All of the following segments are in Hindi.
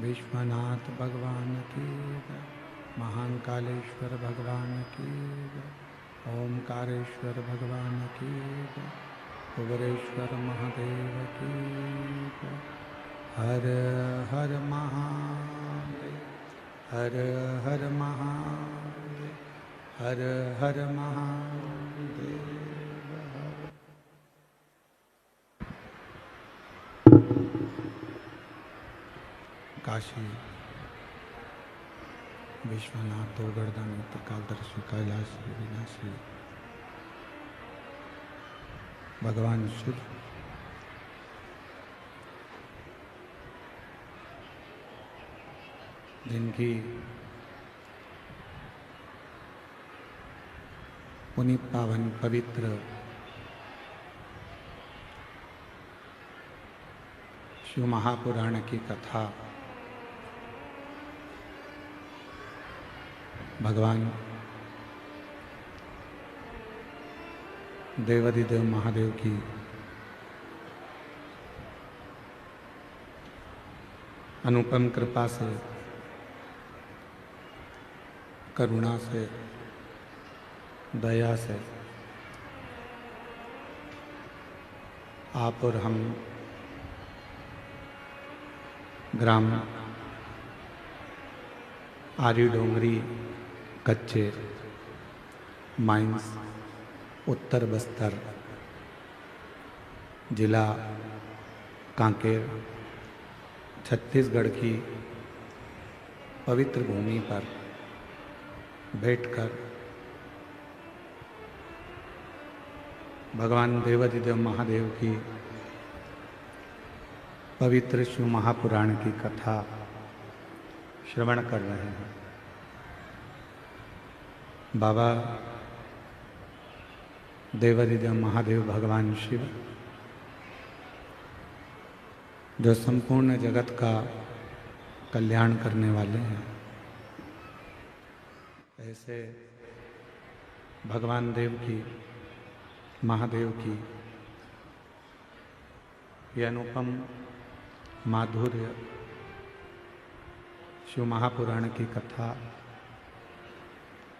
विश्वनाथ भगवान की जय। महाकालेश्वर भगवान की जय। ओमकारेश्वर भगवान की जय। कुबेरेश्वर महादेव की जय। हर हर महादेव, हर हर महादेव, हर हर महादेव। काशी विश्वनाथ गोवर्धन त्रिकालदर्शी कैलाशी विनाशी भगवान शिव जिनकी पुनीत पावन पवित्र शिव महापुराण की कथा भगवान देवाधिदेव महादेव की अनुपम कृपा से, करुणा से, दया से आप और हम ग्राम आर्य डोंगरी कच्चे माइंस उत्तर बस्तर जिला कांकेर छत्तीसगढ़ की पवित्र भूमि पर बैठकर भगवान देवाधिदेव महादेव की पवित्र शिव महापुराण की कथा श्रवण कर रहे हैं। बाबा देवाधिदेव महादेव भगवान शिव जो संपूर्ण जगत का कल्याण करने वाले हैं, ऐसे भगवान देव की, महादेव की ये अनुपम माधुर्य शिव महापुराण की कथा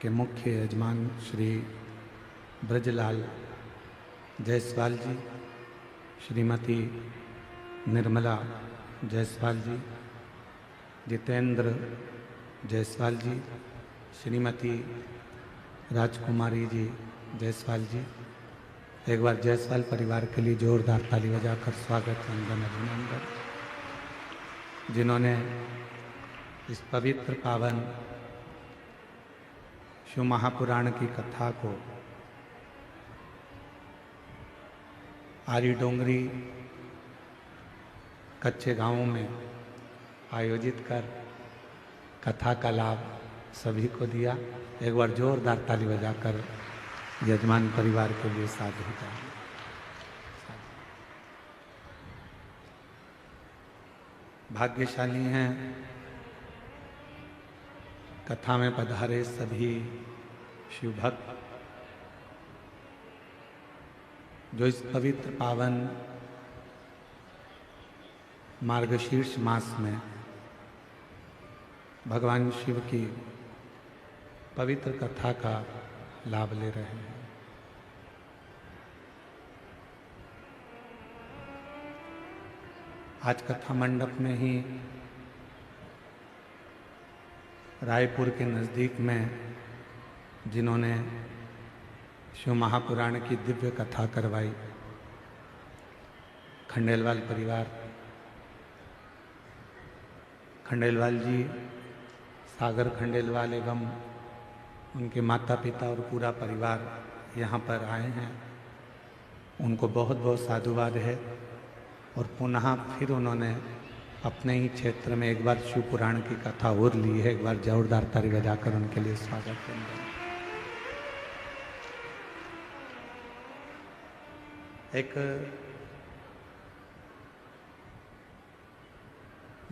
के मुख्य यजमान श्री ब्रजलाल जायसवाल जी, श्रीमती निर्मला जायसवाल जी, जितेंद्र जायसवाल जी, श्रीमती राजकुमारी जी जायसवाल जी। एक बार जायसवाल परिवार के लिए जोरदार ताली बजाकर स्वागत वंदन अभिनंदन, जिन्होंने इस पवित्र पावन शिव महापुराण की कथा को आर्य डोंगरी कच्चे गांवों में आयोजित कर कथा का लाभ सभी को दिया। एक बार जोरदार ताली बजाकर यजमान परिवार के लिए साधु जाए। भाग्यशाली हैं कथा में पधारे सभी शिव भक्त, जो इस पवित्र पावन मार्गशीर्ष मास में भगवान शिव की पवित्र कथा का लाभ ले रहे हैं। आज कथा मंडप में ही रायपुर के नज़दीक में जिन्होंने शिव महापुराण की दिव्य कथा करवाई, खंडेलवाल परिवार, खंडेलवाल जी, सागर खंडेलवाल एवं उनके माता पिता और पूरा परिवार यहाँ पर आए हैं। उनको बहुत बहुत साधुवाद है। और पुनः फिर उन्होंने अपने ही क्षेत्र में एक बार शिव पुराण की कथा और ली है। एक बार जोरदार ताली बजाकर उनके लिए स्वागत करेंगे। एक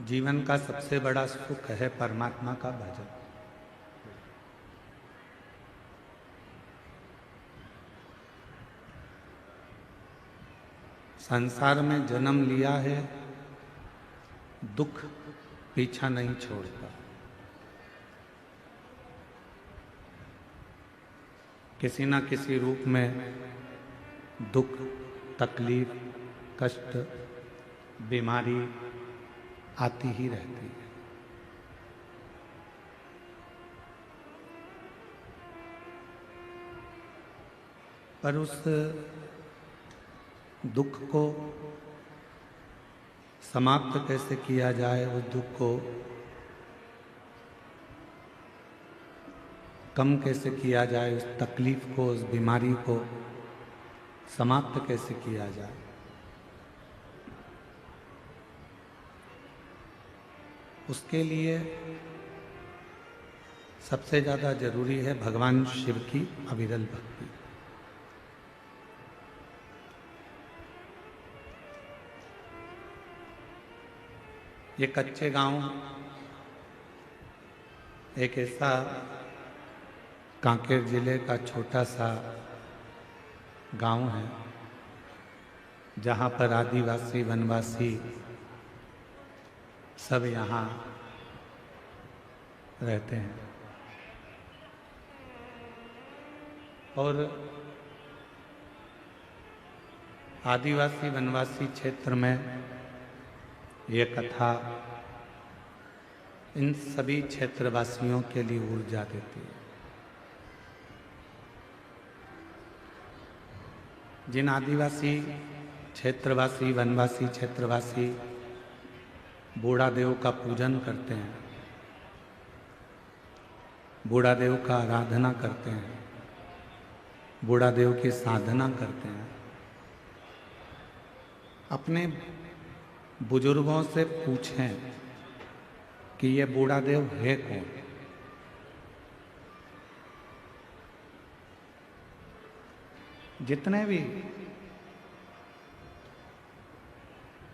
जीवन का सबसे बड़ा सुख है परमात्मा का भजन। संसार में जन्म लिया है दुख पीछा नहीं छोड़ता। किसी न किसी रूप में दुख, तकलीफ, कष्ट, बीमारी आती ही रहती है। पर उस दुख को समाप्त कैसे किया जाए, उस दुख को कम कैसे किया जाए, उस तकलीफ को, उस बीमारी को समाप्त कैसे किया जाए, उसके लिए सबसे ज़्यादा जरूरी है भगवान शिव की अविरल भक्ति। ये कच्चे गांव एक ऐसा कांकेर जिले का छोटा सा गांव है जहां पर आदिवासी वनवासी सब यहाँ रहते हैं। और आदिवासी वनवासी क्षेत्र में ये कथा इन सभी क्षेत्रवासियों के लिए ऊर्जा देती है। जिन आदिवासी क्षेत्रवासी, वनवासी क्षेत्रवासी बूढ़ा देव का पूजन करते हैं, बूढ़ा देव का आराधना करते हैं, बूढ़ा देव की साधना करते हैं, अपने बुजुर्गों से पूछें कि ये बूढ़ा देव है कौन। जितने भी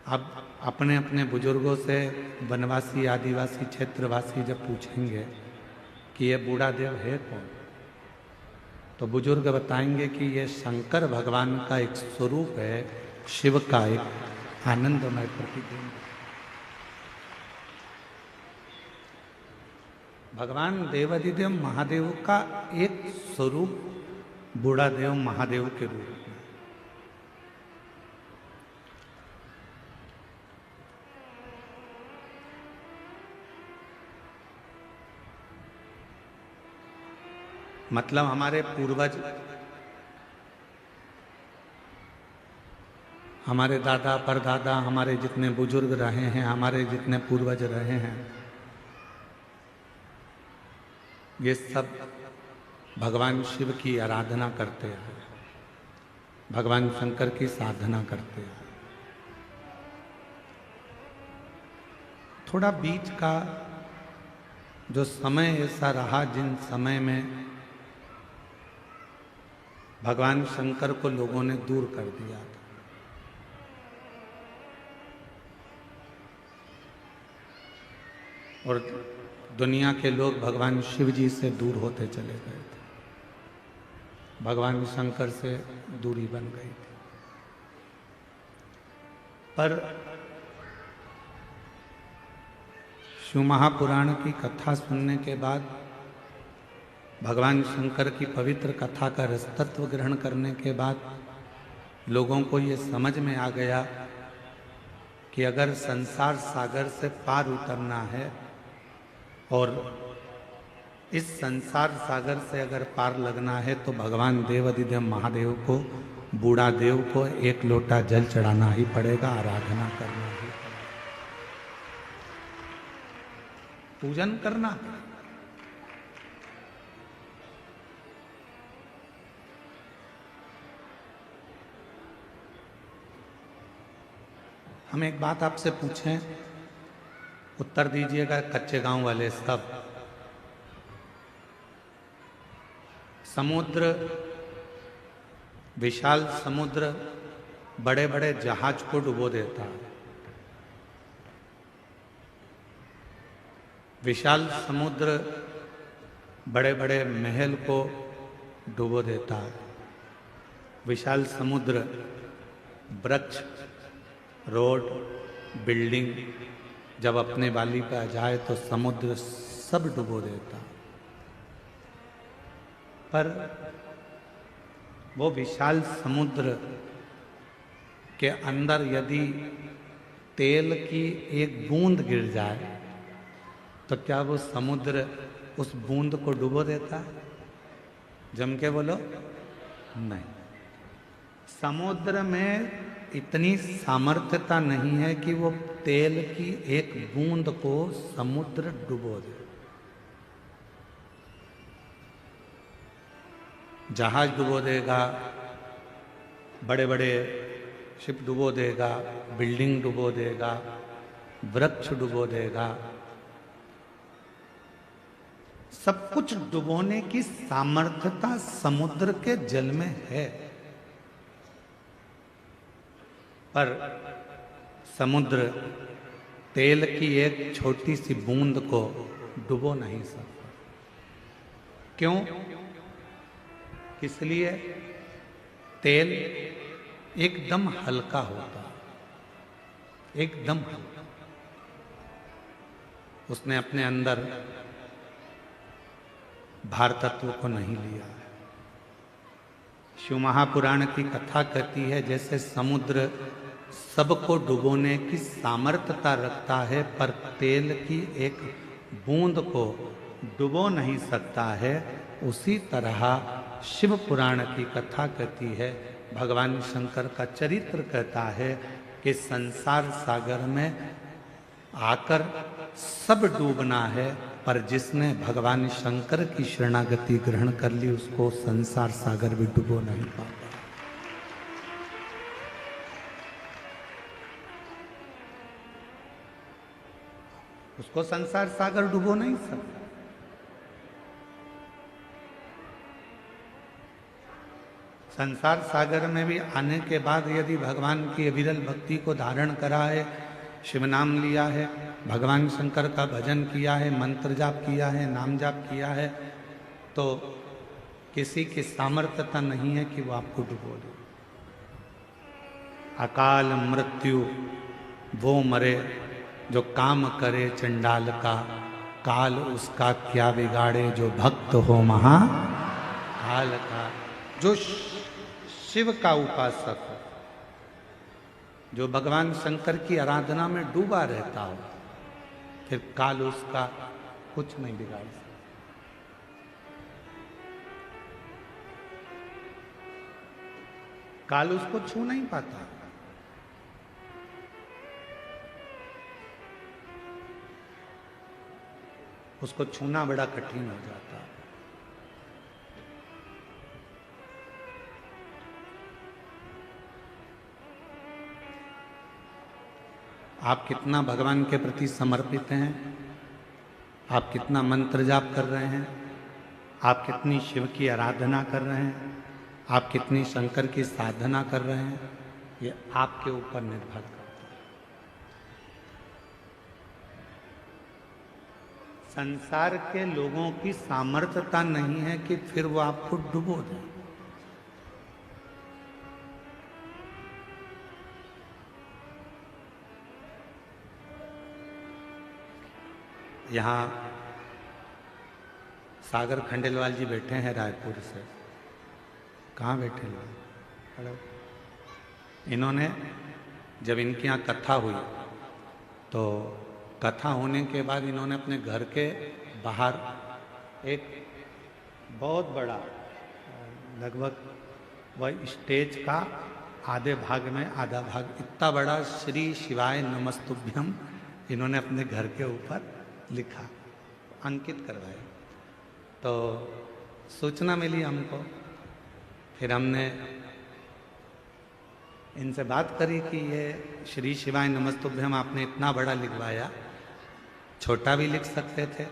अब अपने अपने बुजुर्गों से वनवासी, आदिवासी, क्षेत्रवासी जब पूछेंगे कि ये बूढ़ा देव है कौन, तो बुजुर्ग बताएंगे कि ये शंकर भगवान का एक स्वरूप है, शिव का एक आनंदमय प्रतिबिंब। भगवान देवाधिदेव महादेव का एक स्वरूप बूढ़ा देव महादेव के रूप में। मतलब हमारे पूर्वज, हमारे दादा परदादा, हमारे जितने बुजुर्ग रहे हैं, हमारे जितने पूर्वज रहे हैं, ये सब भगवान शिव की आराधना करते हैं, भगवान शंकर की साधना करते हैं। थोड़ा बीच का जो समय ऐसा रहा जिन समय में भगवान शंकर को लोगों ने दूर कर दिया था, और दुनिया के लोग भगवान शिव जी से दूर होते चले गए थे, भगवान शंकर से दूरी बन गई थी। पर शिव महापुराण की कथा सुनने के बाद, भगवान शंकर की पवित्र कथा का रसतत्व ग्रहण करने के बाद लोगों को ये समझ में आ गया कि अगर संसार सागर से पार उतरना है और इस संसार सागर से अगर पार लगना है तो भगवान देवाधिदेव महादेव को, बूढ़ा देव को एक लोटा जल चढ़ाना ही पड़ेगा, आराधना करना ही पड़ेगा, पूजन करना। हम एक बात आपसे पूछें, उत्तर दीजिएगा कच्चे गांव वाले सब। समुद्र, विशाल समुद्र बड़े बड़े जहाज को डुबो देता है, विशाल समुद्र बड़े बड़े महल को डुबो देता है, विशाल समुद्र वृक्ष, रोड, बिल्डिंग, जब अपने वाली पे आ जाए तो समुद्र सब डुबो देता। पर वो विशाल समुद्र के अंदर यदि तेल की एक बूंद गिर जाए तो क्या वो समुद्र उस बूंद को डुबो देता है? जम के बोलो, नहीं। समुद्र में इतनी सामर्थ्यता नहीं है कि वो तेल की एक बूंद को समुद्र डुबो दे। जहाज डुबो देगा, बड़े बड़े शिप डुबो देगा, बिल्डिंग डुबो देगा, वृक्ष डुबो देगा, सब कुछ डुबोने की सामर्थ्यता समुद्र के जल में है। पर समुद्र तेल की एक छोटी सी बूंद को डुबो नहीं सकता। क्यों? इसलिए तेल एकदम हल्का होता, एकदम हल्का। उसने अपने अंदर भार तत्व को नहीं लिया है। शिव महापुराण की कथा कहती है जैसे समुद्र सबको डुबोने की सामर्थ्यता रखता है पर तेल की एक बूंद को डुबो नहीं सकता है, उसी तरह शिव पुराण की कथा कहती है, भगवान शंकर का चरित्र कहता है कि संसार सागर में आकर सब डूबना है, पर जिसने भगवान शंकर की शरणागति ग्रहण कर ली उसको संसार सागर भी डुबो नहीं पाता। उसको संसार सागर डुबो नहीं सकता। संसार सागर में भी आने के बाद यदि भगवान की अविरल भक्ति को धारण करा है, शिव नाम लिया है, भगवान शंकर का भजन किया है, मंत्र जाप किया है, नाम जाप किया है, तो किसी की सामर्थ्यता नहीं है कि वो आपको डुबो दे। अकाल मृत्यु वो मरे जो काम करे चंडाल का, काल उसका क्या बिगाड़े जो भक्त हो महाकाल का। जो शिव का उपासक हो, जो भगवान शंकर की आराधना में डूबा रहता हो, फिर काल उसका कुछ नहीं बिगाड़ सकता। काल उसको छू नहीं पाता। उसको छूना बड़ा कठिन हो जाता है। आप कितना भगवान के प्रति समर्पित हैं, आप कितना मंत्र जाप कर रहे हैं, आप कितनी शिव की आराधना कर रहे हैं, आप कितनी शंकर की साधना कर रहे हैं, ये आपके ऊपर निर्भर करता है। संसार के लोगों की सामर्थ्यता नहीं है कि फिर वो आपको डुबो दें। यहाँ सागर खंडेलवाल जी बैठे हैं रायपुर से। कहाँ बैठे लोग? हेलो। इन्होंने जब इनके यहाँ कथा हुई तो कथा होने के बाद इन्होंने अपने घर के बाहर एक बहुत बड़ा, लगभग वह स्टेज का आधे भाग में आधा भाग इतना बड़ा श्री शिवाय नमस्तुभ्यम इन्होंने अपने घर के ऊपर लिखा, अंकित करवाया। तो सूचना मिली हमको, फिर हमने इनसे बात करी कि ये श्री शिवाय नमस्तुभ्यम आपने इतना बड़ा लिखवाया, छोटा भी लिख सकते थे,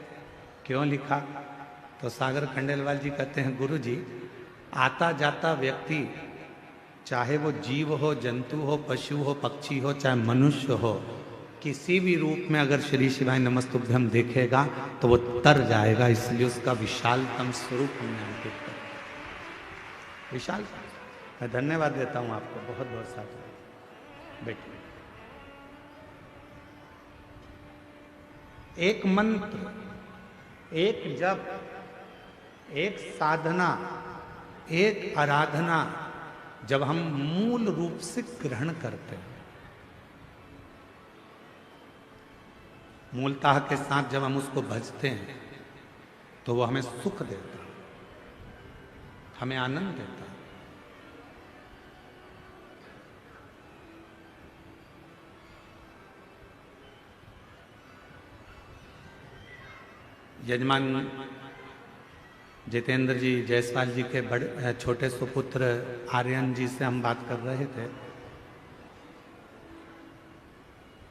क्यों लिखा? तो सागर खंडेलवाल जी कहते हैं, गुरु जी, आता जाता व्यक्ति चाहे वो जीव हो, जंतु हो, पशु हो, पक्षी हो, चाहे मनुष्य हो, किसी भी रूप में अगर श्री शिवाय नमस्तुभ्यम देखेगा तो वो तर जाएगा। इसलिए उसका विशालतम स्वरूप हमने अंकित कर। विशाल, मैं धन्यवाद देता हूँ आपको, बहुत बहुत साथ। बैठिए। एक मंत्र, एक जप, एक साधना, एक आराधना जब हम मूल रूप से ग्रहण करते हैं, मूलतः के साथ जब हम उसको भजते हैं, तो वो हमें सुख देता है, हमें आनंद देता है। यजमान जितेंद्र जी जायसवाल जी के बड़े छोटे सुपुत्र आर्यन जी से हम बात कर रहे थे।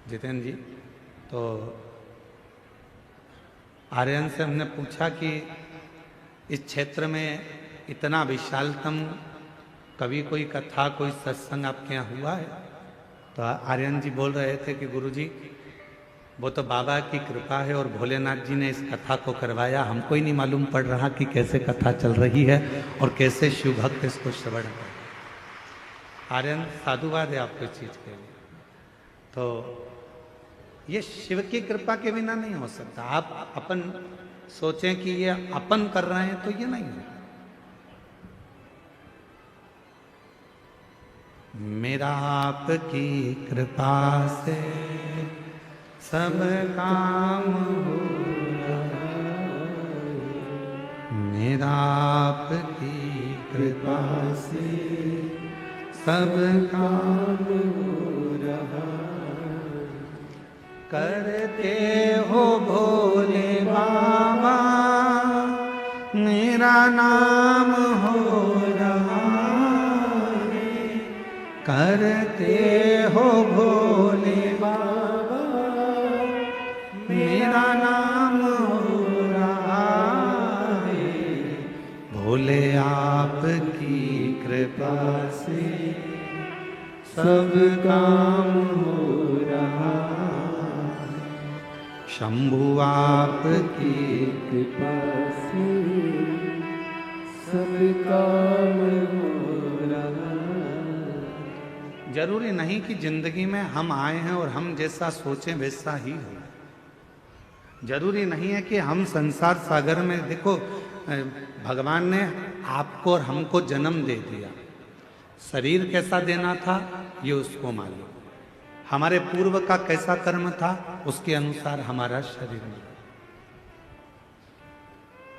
जितेंद्र जी, तो आर्यन से हमने पूछा कि इस क्षेत्र में इतना विशालतम कभी कोई कथा, कोई सत्संग आपके यहाँ हुआ है? तो आर्यन जी बोल रहे थे कि गुरुजी, वो तो बाबा की कृपा है और भोलेनाथ जी ने इस कथा को करवाया, हमको ही नहीं मालूम पड़ रहा कि कैसे कथा चल रही है और कैसे शिव भक्त इसको श्रवण कर। आर्यन, साधुवाद है आपको इस चीज के लिए। तो ये शिव की कृपा के बिना नहीं हो सकता। आप अपन सोचें कि ये अपन कर रहे हैं तो ये नहीं है। मेरा आपकी कृपा से सब काम हो रहा, मेरा आपकी कृपा से सब काम हो रहा। करते हो भोले बाबा, मेरा नाम हो रहा है। करते हो भोले बाबा, मेरा नाम हो रहा है। भोले आपकी कृपा से सब काम हो रहा। शंभु आपकी कृपा से सब काम हो रहा। जरूरी नहीं कि जिंदगी में हम आए हैं और हम जैसा सोचें वैसा ही हो। जरूरी नहीं है कि हम संसार सागर में, देखो भगवान ने आपको और हमको जन्म दे दिया, शरीर कैसा देना था ये उसको मालूम। हमारे पूर्व का कैसा कर्म था उसके अनुसार हमारा शरीर मिला।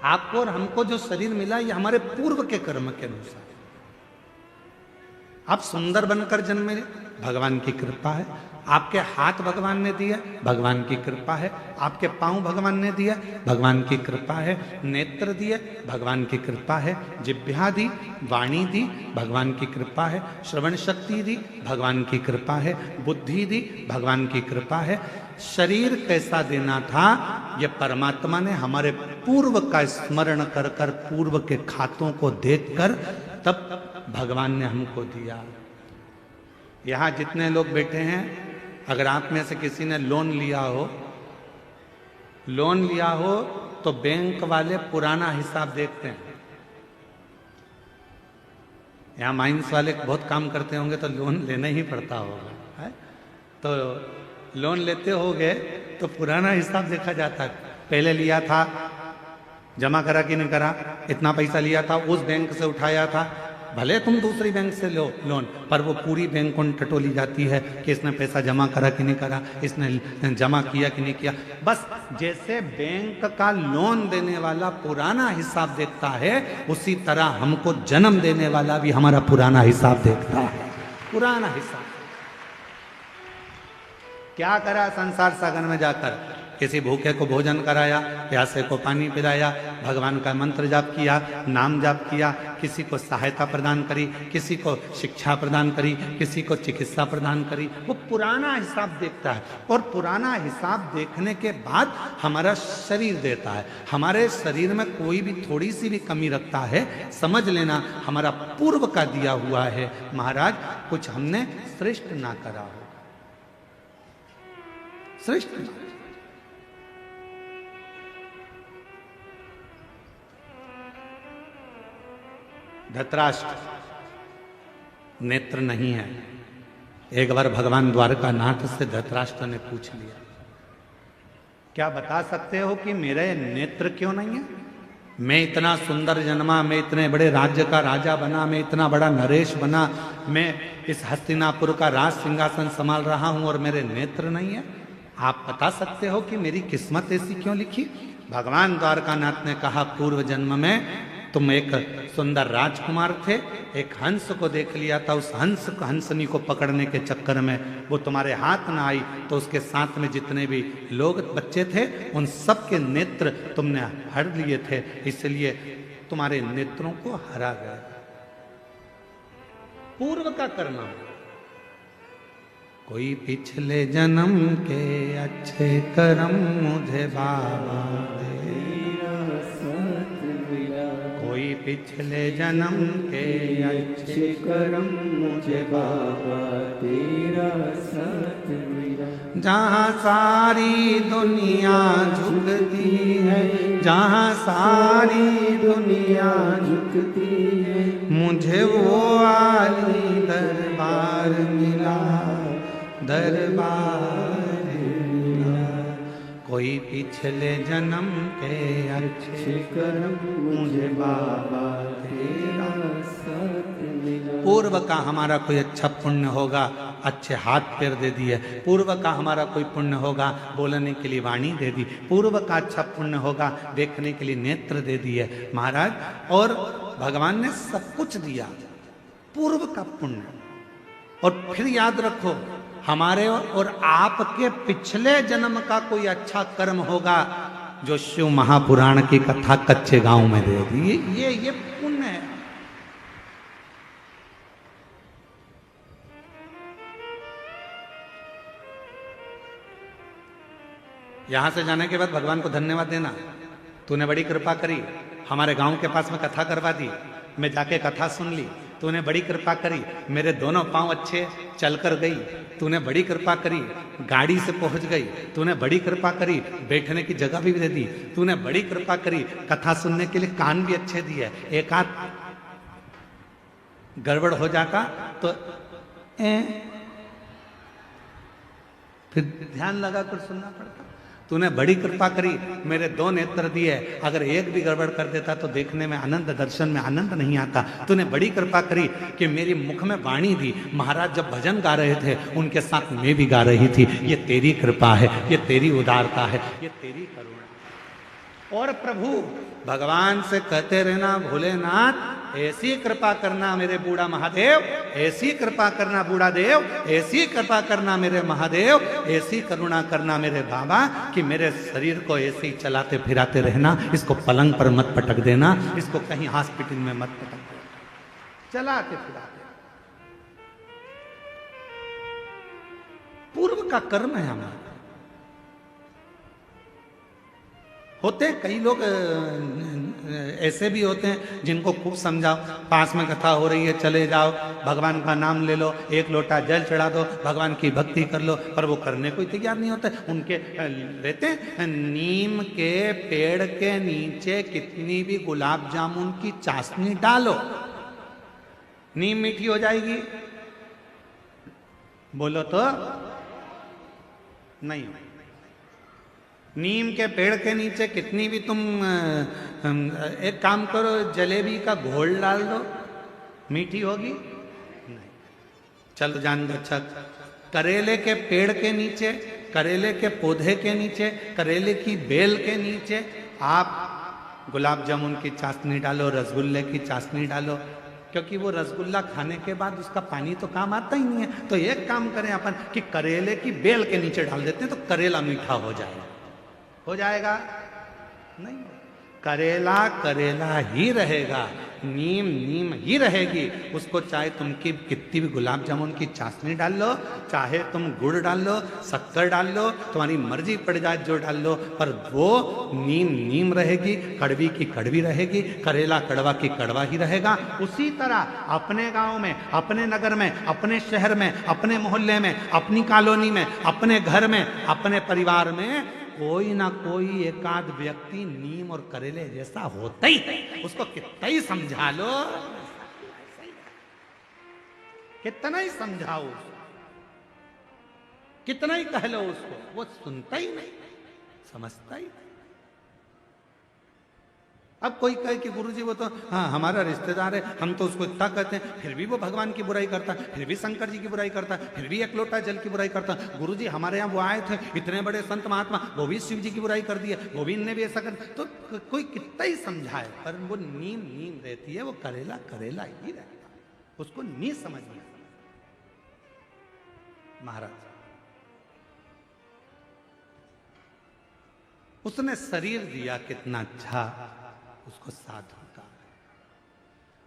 आपको और हमको जो शरीर मिला ये हमारे पूर्व के कर्म के अनुसार। आप सुंदर बनकर जन्मे, भगवान की कृपा है। आपके हाथ भगवान ने दिया, भगवान की कृपा है। आपके पांव भगवान ने दिया, भगवान की कृपा है। नेत्र दिए, भगवान की कृपा है। जिह्वा दी, वाणी दी, भगवान की कृपा है। श्रवण शक्ति दी, भगवान की कृपा है। बुद्धि दी, भगवान की कृपा है। शरीर कैसा देना था ये परमात्मा ने हमारे पूर्व का स्मरण कर कर, पूर्व के खातों को देखकर तब भगवान ने हमको दिया। यहां जितने लोग बैठे हैं, अगर आप में से किसी ने लोन लिया हो तो बैंक वाले पुराना हिसाब देखते हैं। यहां माइंस वाले बहुत काम करते होंगे तो लोन लेना ही पड़ता होगा, है? तो लोन लेते होगे तो पुराना हिसाब देखा जाता है। पहले लिया था, जमा करा कि नहीं करा, इतना पैसा लिया था, उस बैंक से उठाया था। भले तुम दूसरी बैंक से लो लोन, पर वो पूरी बैंक को टटोली जाती है कि इसने पैसा जमा करा कि नहीं करा, इसने जमा किया कि नहीं किया। बस जैसे बैंक का लोन देने वाला पुराना हिसाब देखता है, उसी तरह हमको जन्म देने वाला भी हमारा पुराना हिसाब देखता है। पुराना हिसाब क्या करा संसार सागर में जाकर? किसी भूखे को भोजन कराया, प्यासे को पानी पिलाया, भगवान का मंत्र जाप किया, नाम जाप किया, किसी को सहायता प्रदान करी, किसी को शिक्षा प्रदान करी, किसी को चिकित्सा प्रदान करी। वो पुराना हिसाब देखता है और पुराना हिसाब देखने के बाद हमारा शरीर देता है। हमारे शरीर में कोई भी थोड़ी सी भी कमी रखता है, समझ लेना हमारा पूर्व का दिया हुआ है। महाराज, कुछ हमने श्रेष्ठ ना करा हो, श्रेष्ठ ना। धृतराष्ट्र नेत्र नहीं है। एक बार भगवान द्वारकानाथ से धृतराष्ट्र ने पूछ लिया क्या बता सकते हो कि मेरे नेत्र क्यों नहीं है? मैं इतना सुंदर जन्मा, मैं इतने बड़े राज्य का राजा बना, मैं इतना बड़ा नरेश बना, मैं इस हस्तिनापुर का राज सिंहासन संभाल रहा हूं और मेरे नेत्र नहीं है। आप बता सकते हो कि मेरी किस्मत ऐसी क्यों लिखी? भगवान द्वारकानाथ ने कहा, पूर्व जन्म में तुम एक सुंदर राजकुमार थे, एक हंस को देख लिया था, उस हंसनी को पकड़ने के चक्कर में वो तुम्हारे हाथ ना आई, तो उसके साथ में जितने भी लोग बच्चे थे उन सब के नेत्र तुमने हर लिए थे, इसलिए तुम्हारे नेत्रों को हरा गया। पूर्व का करना, कोई पिछले जन्म के अच्छे कर्म मुझे बाबा दे, कोई पिछले जन्म के अच्छे कर्म मुझे बाबा तेरा साथ मिला। जहाँ सारी दुनिया झुकती है, जहाँ सारी दुनिया झुकती है, मुझे वो आली दरबार मिला, दरबार मिला। कोई पिछले जन्म के अच्छे कर्म मुझे बाबा तेरा साथ मिला। पूर्व का हमारा कोई अच्छा पुण्य होगा, अच्छे हाथ पैर दे दिए। पूर्व का हमारा कोई पुण्य होगा, बोलने के लिए वाणी दे दी। पूर्व का अच्छा पुण्य होगा, देखने के लिए नेत्र दे दिए महाराज। और भगवान ने सब कुछ दिया, पूर्व का पुण्य। और फिर याद रखो, हमारे और आपके पिछले जन्म का कोई अच्छा कर्म होगा जो शिव महापुराण की कथा कच्चे गांव में दे दी, ये पुण्य है। यहां से जाने के बाद भगवान को धन्यवाद देना, तूने बड़ी कृपा करी, हमारे गांव के पास में कथा करवा दी, मैं जाके कथा सुन ली, तूने बड़ी कृपा करी, मेरे दोनों पांव अच्छे चलकर गई, तूने बड़ी कृपा करी, गाड़ी से पहुंच गई, तूने बड़ी कृपा करी, बैठने की जगह भी दे दी, तूने बड़ी कृपा करी, कथा सुनने के लिए कान भी अच्छे दिए। एक आध गड़बड़ हो जाता तो फिर ध्यान लगा कर सुनना पड़ता। तूने बड़ी कृपा करी, मेरे दो नेत्र दिए, अगर एक भी गड़बड़ कर देता तो देखने में आनंद, दर्शन में आनंद नहीं आता। तूने बड़ी कृपा करी कि मेरी मुख में वाणी दी, महाराज जब भजन गा रहे थे उनके साथ मैं भी गा रही थी। ये तेरी कृपा है, ये तेरी उदारता है, ये तेरी करुणा। और प्रभु भगवान से कहते रहना, भोलेनाथ ऐसी कृपा करना मेरे बूढ़ा महादेव, ऐसी कृपा करना बूढ़ा देव, ऐसी कृपा करना मेरे महादेव, ऐसी करुणा करना मेरे बाबा कि मेरे शरीर को ऐसे ही चलाते फिराते रहना, इसको पलंग पर मत पटक देना, इसको कहीं हॉस्पिटल में मत पटक देना, चलाते फिराते। पूर्व का कर्म है हमारा। होते कई लोग ऐसे भी होते हैं जिनको खूब समझाओ, पास में कथा हो रही है चले जाओ, भगवान का नाम ले लो, एक लोटा जल चढ़ा दो, भगवान की भक्ति कर लो, पर वो करने को तैयार नहीं होते। उनके रहते हैं, नीम के पेड़ के नीचे कितनी भी गुलाब जामुन की चाशनी डालो, नीम मीठी हो जाएगी? बोलो तो नहीं। नीम के पेड़ के नीचे कितनी भी तुम एक काम करो, जलेबी का घोल डाल दो, मीठी होगी? नहीं। चलो जान दो। अच्छा, करेले के पेड़ के नीचे, करेले के पौधे के नीचे, करेले की बेल के नीचे आप गुलाब जामुन की चाशनी डालो, रसगुल्ले की चाशनी डालो, क्योंकि वो रसगुल्ला खाने के बाद उसका पानी तो काम आता ही नहीं है। तो एक काम करें अपन कि करेले की बेल के नीचे डाल देते हैं, तो करेला मीठा हो जाएगा। हो जाएगा? नहीं, करेला करेला ही रहेगा, नीम नीम ही रहेगी। उसको चाहे तुम की कितनी भी गुलाब जामुन की चाशनी डाल लो, चाहे तुम गुड़ डाल लो, शक्कर डाल लो, तुम्हारी मर्जी पड़ जाए जो डाल लो, पर वो नीम नीम रहेगी, कड़वी की कड़वी रहेगी, करेला कड़वा की कड़वा ही रहेगा। उसी तरह अपने गांव में, अपने नगर में, अपने शहर में, अपने मोहल्ले में, अपनी कॉलोनी में, अपने घर में, अपने परिवार में कोई ना कोई एकाध व्यक्ति नीम और करेले जैसा होता ही है। उसको कितना ही समझा लो, कितना ही समझाओ उसको, कितना ही कह लो उसको, वो सुनता ही नहीं, समझता ही नहीं। अब कोई कहे कि गुरुजी वो तो हाँ हमारा रिश्तेदार है, हम तो उसको इतना कहते हैं, फिर भी वो भगवान की बुराई करता है, फिर भी शंकर जी की बुराई करता है, फिर भी एक लोटा जल की बुराई करता है। गुरुजी हमारे यहाँ वो आए थे, इतने बड़े संत महात्मा, वो भी शिव जी की बुराई कर दिया, वो भी इनने भी ऐसा कर। तो कोई कितना ही समझाए, पर वो नीम नीम रहती है, वो करेला करेला ही रहता, उसको नहीं समझ में। महाराज उसने शरीर दिया कितना अच्छा, उसको साधु का।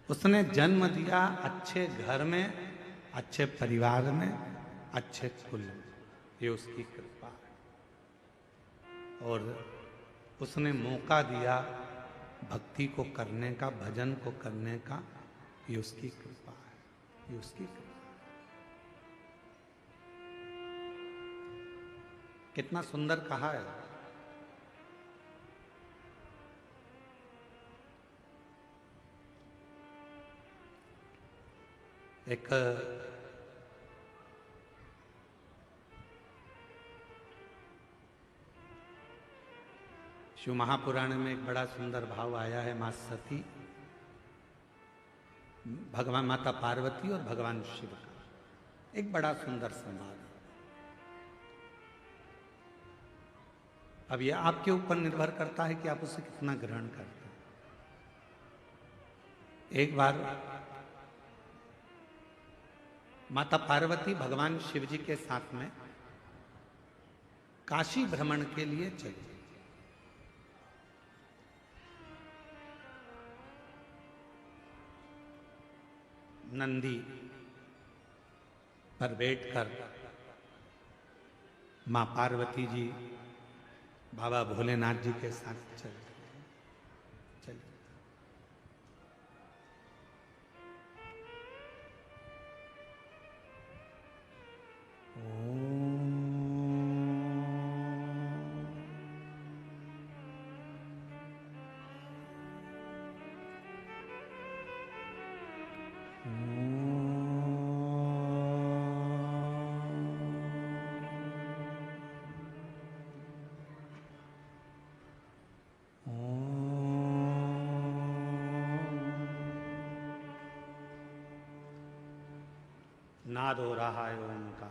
उसने जन्म दिया अच्छे घर में, अच्छे परिवार में, अच्छे कुल में, ये उसकी कृपा है। और उसने मौका दिया भक्ति को करने का, भजन को करने का, ये उसकी कृपा है, ये उसकी कृपा। कितना सुंदर कहा है। एक शिव महापुराण में एक बड़ा सुंदर भाव आया है। मां सती, भगवान माता पार्वती और भगवान शिव का एक बड़ा सुंदर संवाद। अब यह आपके ऊपर निर्भर करता है कि आप उसे कितना ग्रहण करते हैं। एक बार माता पार्वती भगवान शिव जी के साथ में काशी भ्रमण के लिए चली। नंदी पर बैठकर मां पार्वती जी बाबा भोलेनाथ जी के साथ चल। नाद हो रहा है ओम का,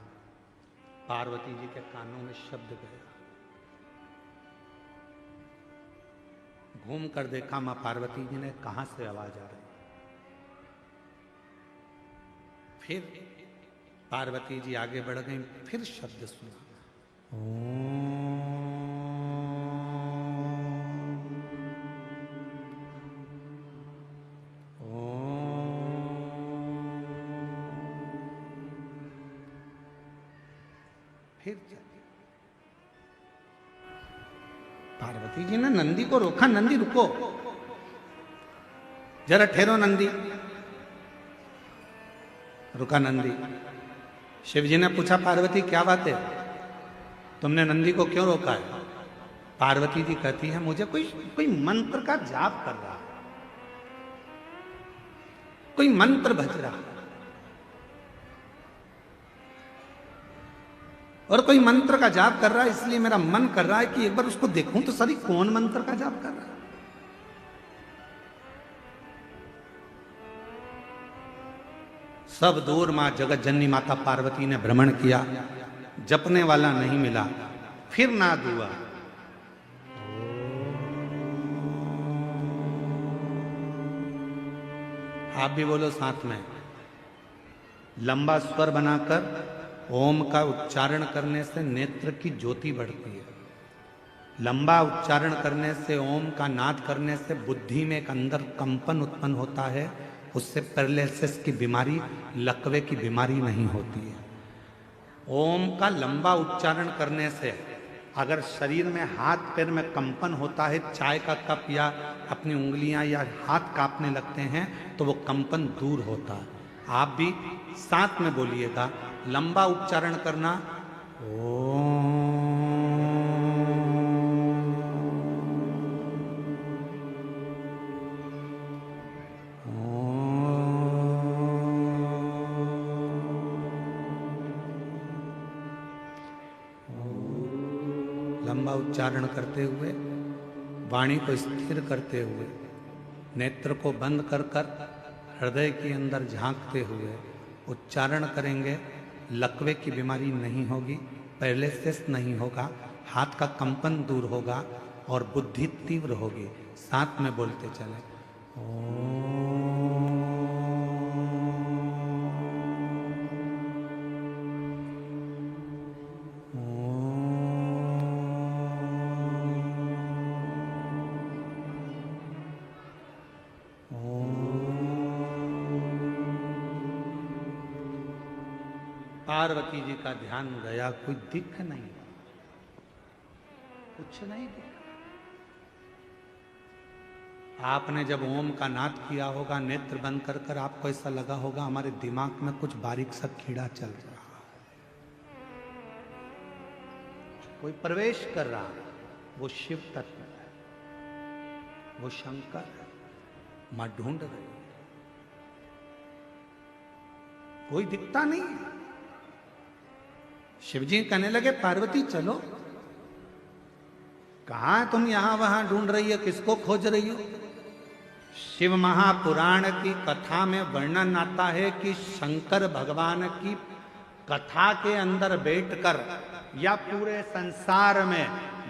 पार्वती जी के कानों में शब्द गया। घूम कर देखा मां पार्वती जी ने, कहां से आवाज आ रही। फिर पार्वती जी आगे बढ़ गई, फिर शब्द सुना, ओम। फिर पार्वती जी ने नंदी को रोका, नंदी रुको, जरा ठहरो नंदी। रुका नंदी। शिव जी ने पूछा, पार्वती क्या बात है, तुमने नंदी को क्यों रोका है? पार्वती जी कहती है, मुझे कोई मंत्र का जाप कर रहा, कोई मंत्र भज रहा, और कोई मंत्र का जाप कर रहा है, इसलिए मेरा मन कर रहा है कि एक बार उसको देखूं तो सही कौन मंत्र का जाप कर रहा है। सब दूर मां जगत जननी माता पार्वती ने भ्रमण किया, जपने वाला नहीं मिला। फिर नाद हुआ, आप भी बोलो साथ में, लंबा स्वर बनाकर ओम का उच्चारण करने से नेत्र की ज्योति बढ़ती है। लंबा उच्चारण करने से, ओम का नाद करने से बुद्धि में एक अंदर कंपन उत्पन्न होता है, उससे पैरालिसिस की बीमारी, लकवे की बीमारी नहीं होती है। ओम का लंबा उच्चारण करने से अगर शरीर में हाथ पैर में कंपन होता है, चाय का कप या अपनी उंगलियां या हाथ कांपने लगते हैं, तो वो कंपन दूर होता है। आप भी साथ में बोलिएगा, लंबा उच्चारण करना, ओम। लंबा उच्चारण करते हुए, वाणी को स्थिर करते हुए, नेत्र को बंद कर हृदय के अंदर झांकते हुए उच्चारण करेंगे। लकवे की बीमारी नहीं होगी, पैरालिसिस नहीं होगा, हाथ का कंपन दूर होगा और बुद्धि तीव्र होगी। साथ में बोलते चले पार्वती जी का ध्यान गया, कोई दिख नहीं, कुछ नहीं दिखा। आपने जब ओम का नाद किया होगा, नेत्र बंद कर आपको ऐसा लगा होगा हमारे दिमाग में कुछ बारीक सा कीड़ा चल रहा है, कोई प्रवेश कर रहा है। वो शिव तत्व है, वो शंकर है, मां ढूंढ रही है, कोई दिखता नहीं है। शिवजी कहने लगे पार्वती चलो, कहां तुम यहां वहां ढूंढ रही हो, किसको खोज रही हो? शिव महापुराण की कथा में वर्णन आता है कि शंकर भगवान की कथा के अंदर बैठकर या पूरे संसार में,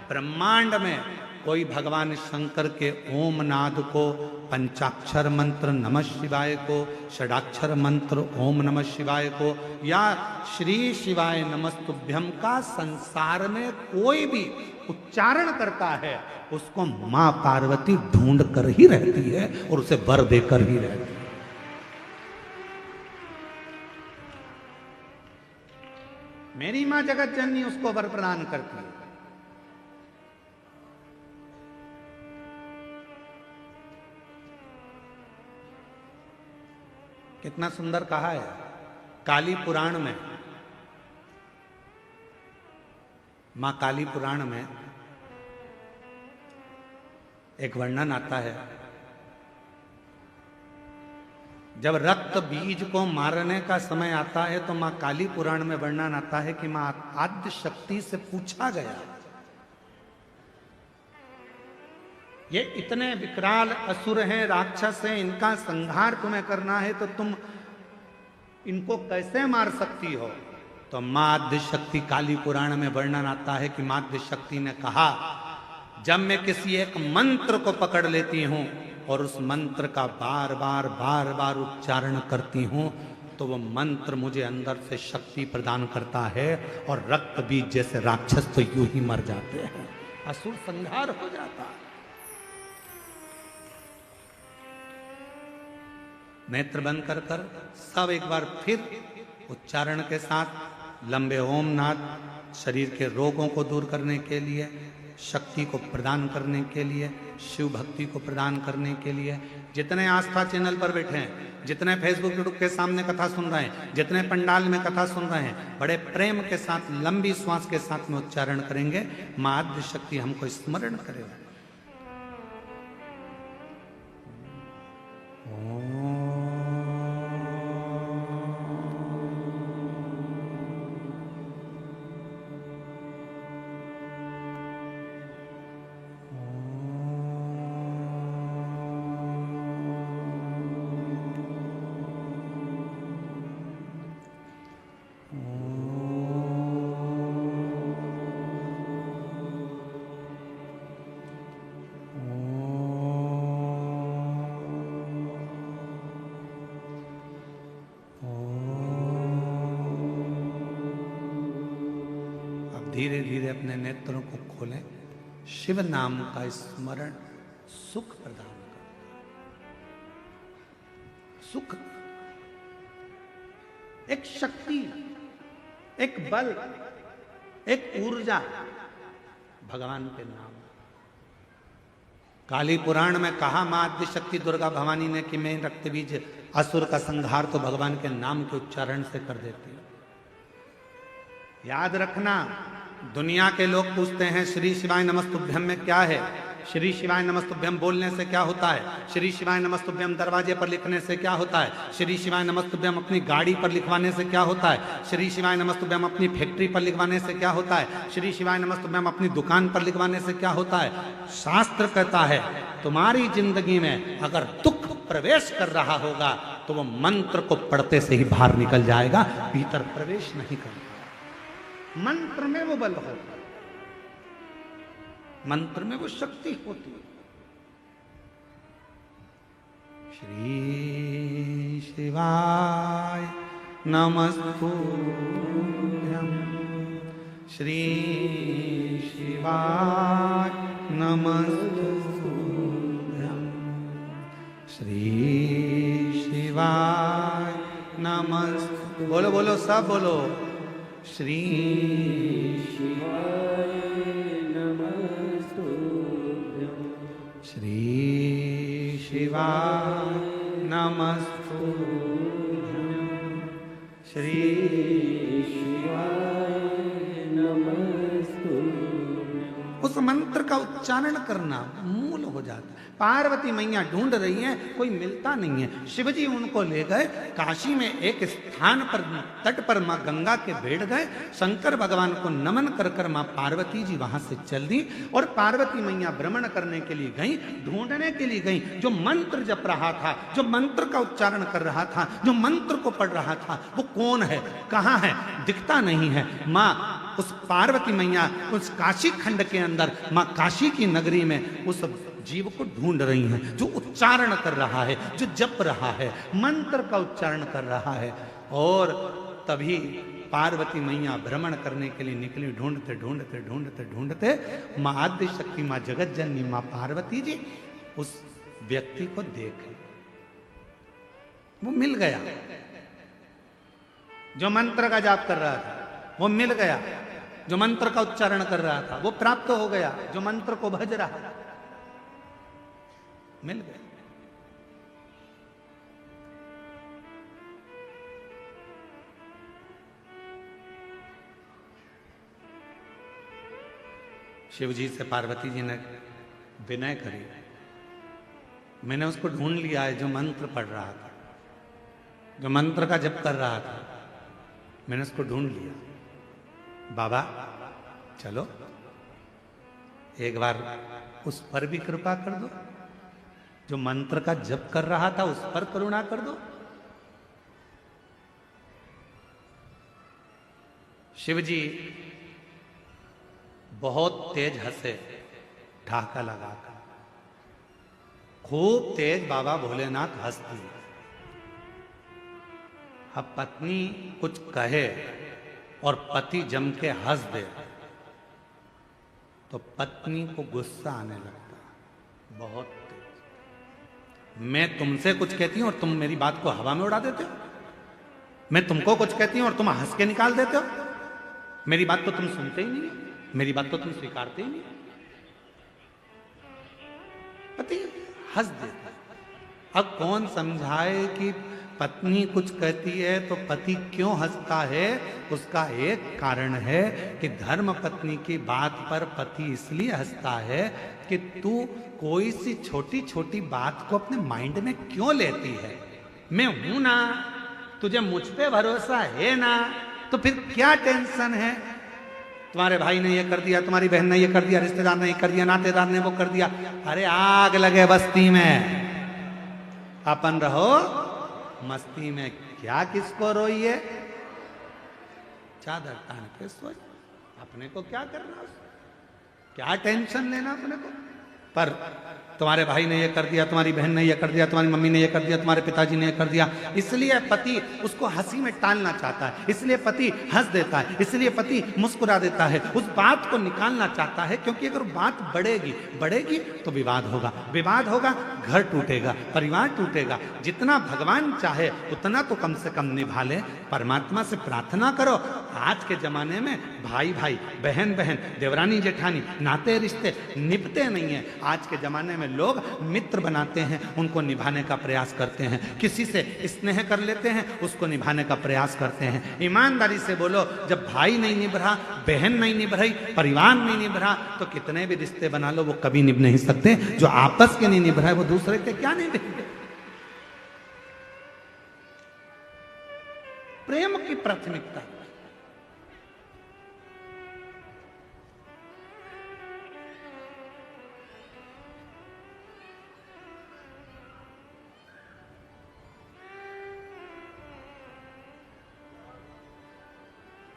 ब्रह्मांड में कोई भगवान शंकर के ओम नाद को, पंचाक्षर मंत्र नमः शिवाय को, षडाक्षर मंत्र ओम नमः शिवाय को या श्री शिवाय नमस्तुभ्यम का संसार में कोई भी उच्चारण करता है, उसको मां पार्वती ढूंढ कर ही रहती है और उसे वर देकर ही रहती है। मेरी मां जगत जननी उसको वर प्रदान करती है। कितना सुंदर कहा है काली पुराण में। मां काली पुराण में एक वर्णन आता है, जब रक्त बीज को मारने का समय आता है तो मां काली पुराण में वर्णन आता है कि मां आद्य शक्ति से पूछा गया, ये इतने विकराल असुर हैं, राक्षस हैं, इनका संहार तुम्हें करना है तो तुम इनको कैसे मार सकती हो? तो मां आद्य शक्ति, काली पुराण में वर्णन आता है कि मां आद्य शक्ति ने कहा, जब मैं किसी एक मंत्र को पकड़ लेती हूं और उस मंत्र का बार बार उच्चारण करती हूं तो वो मंत्र मुझे अंदर से शक्ति प्रदान करता है और रक्त बीज जैसे राक्षस तो यूं ही मर जाते हैं, असुर संहार हो जाता है। नेत्र बंद कर सब एक बार फिर उच्चारण के साथ लंबे ओम नाद, शरीर के रोगों को दूर करने के लिए, शक्ति को प्रदान करने के लिए, शिव भक्ति को प्रदान करने के लिए, जितने आस्था चैनल पर बैठे हैं, जितने फेसबुक यूट्यूब के सामने कथा सुन रहे हैं, जितने पंडाल में कथा सुन रहे हैं, बड़े प्रेम के साथ लंबी श्वास के साथ में उच्चारण करेंगे, मां आद्य शक्ति हमको स्मरण करेगा। धीरे धीरे अपने नेत्रों को खोलें। शिव नाम का स्मरण सुख प्रदान करता, सुख, एक शक्ति, एक बल, एक ऊर्जा भगवान के नाम। काली पुराण में कहा मां आद्य शक्ति दुर्गा भवानी ने कि मैं रक्त बीज असुर का संहार तो भगवान के नाम के उच्चारण से कर देती हूं। याद रखना, दुनिया के लोग पूछते हैं श्री शिवाय नमस्तुभ्यम में क्या है, श्री शिवाय नमस्तुभ्यम बोलने से क्या होता है, श्री शिवाय नमस्तुभ्यम दरवाजे पर लिखने से क्या होता है, श्री शिवाय नमस्तुभ्यम अपनी गाड़ी पर लिखवाने से क्या होता है, श्री शिवाय नमस्तुभ्यम अपनी फैक्ट्री पर लिखवाने से क्या होता है, श्री शिवाय नमस्तुभ्यम अपनी दुकान पर लिखवाने से क्या होता है। शास्त्र कहता है तुम्हारी जिंदगी में अगर दुख प्रवेश कर रहा होगा तो वो मंत्र को पढ़ते से ही बाहर निकल जाएगा, भीतर प्रवेश नहीं करेगा। मंत्र में वो बल होता है, मंत्र में वो शक्ति होती है। श्री शिवाय नमस्तुभ्यम, श्री शिवाय नमस्तुभ्यम, श्री शिवाय नमस्तुभ्यम। बोलो बोलो सब बोलो, श्री शिवाय श्री शिवाय नमस्तुभ्यम, श्री शिवाय नमस्तुभ्यम। उस मंत्र का उच्चारण करना मूल हो जाता है। पार्वती मैया ढूंढ रही हैं, कोई मिलता नहीं है। शिवजी उनको ले गए काशी में एक स्थान पर, तट पर मां गंगा के बैठ गए। शंकर भगवान को नमन कर कर मां पार्वती जी वहां से चल दी और पार्वती मैया भ्रमण करने के लिए गई, ढूंढने के लिए गई। जो मंत्र जप रहा था, जो मंत्र का उच्चारण कर रहा था, जो मंत्र को पढ़ रहा था, वो कौन है, कहाँ है, दिखता नहीं है। मां उस पार्वती मैया उस काशी खंड के अंदर, मां काशी की नगरी में उस जीव को ढूंढ रही हैं, जो उच्चारण कर रहा है, जो जप रहा है, मंत्र का उच्चारण कर रहा है। और तभी पार्वती मैया भ्रमण करने के लिए निकली। ढूंढते ढूंढते ढूंढते ढूंढते मां आद्य शक्ति, मां जगत जननी, मां पार्वती जी उस व्यक्ति को देख, वो मिल गया। जो मंत्र का जाप कर रहा था वो मिल गया, जो मंत्र का उच्चारण कर रहा था वो प्राप्त हो गया, जो मंत्र को भज रहा था मिल गया। शिव जी से पार्वती जी ने विनय करी, मैंने उसको ढूंढ लिया है जो मंत्र पढ़ रहा था, जो मंत्र का जप कर रहा था, मैंने उसको ढूंढ लिया। बाबा चलो एक बार उस पर भी कृपा कर दो, जो मंत्र का जप कर रहा था उस पर करुणा कर दो। शिवजी बहुत तेज हंसे, ढाका लगाकर खूब तेज बाबा भोलेनाथ हंस दिए। अब पत्नी कुछ कहे और पति जम के हंस दे तो पत्नी को गुस्सा आने लगता है बहुत तेज। मैं तुमसे कुछ कहती हूं और तुम मेरी बात को हवा में उड़ा देते हो। मैं तुमको कुछ कहती हूं और तुम हंस के निकाल देते हो। मेरी बात तो तुम सुनते ही नहीं, मेरी बात तो तुम स्वीकारते ही नहीं। पति हंस देता है। अब कौन समझाए कि पत्नी कुछ कहती है तो पति क्यों हंसता है। उसका एक कारण है कि धर्म पत्नी की बात पर पति इसलिए हंसता है कि तू कोई सी छोटी छोटी बात को अपने माइंड में क्यों लेती है। मैं हूं ना, तुझे मुझ पे भरोसा है ना, तो फिर क्या टेंशन है। तुम्हारे भाई ने ये कर दिया, तुम्हारी बहन ने ये कर दिया, रिश्तेदार ने ये कर दिया, नातेदार ने वो कर दिया। अरे आग लगे बस्ती में, अपन रहो मस्ती में। क्या किसको रोइए, चादर तान के सोच। अपने को क्या करना, क्या टेंशन लेना अपने को। पर तुम्हारे भाई ने ये कर दिया, तुम्हारी बहन ने ये कर दिया, तुम्हारी मम्मी ने ये कर दिया, तुम्हारे पिताजी ने ये कर दिया, इसलिए पति उसको हंसी में टालना चाहता है, इसलिए पति हंस देता है, इसलिए पति मुस्कुरा देता है, उस बात को निकालना चाहता है। क्योंकि अगर बात बढ़ेगी तो विवाद होगा, विवाद होगा घर टूटेगा, परिवार टूटेगा। जितना भगवान चाहे उतना तो कम से कम निभा ले। परमात्मा से प्रार्थना करो। आज के जमाने में भाई भाई, बहन बहन, देवरानी जेठानी, नाते रिश्ते निभते नहीं है। आज के जमाने में लोग मित्र बनाते हैं, उनको निभाने का प्रयास करते हैं, किसी से स्नेह कर लेते हैं, उसको निभाने का प्रयास करते हैं। ईमानदारी से बोलो, जब भाई नहीं निभ रहा, बहन नहीं निभ रही, परिवार नहीं निभ रहा, तो कितने भी रिश्ते बना लो वो कभी निभ नहीं सकते। जो आपस के नहीं निभ रहा है वो दूसरे के क्या निभेंगे? प्रेम की प्राथमिकता।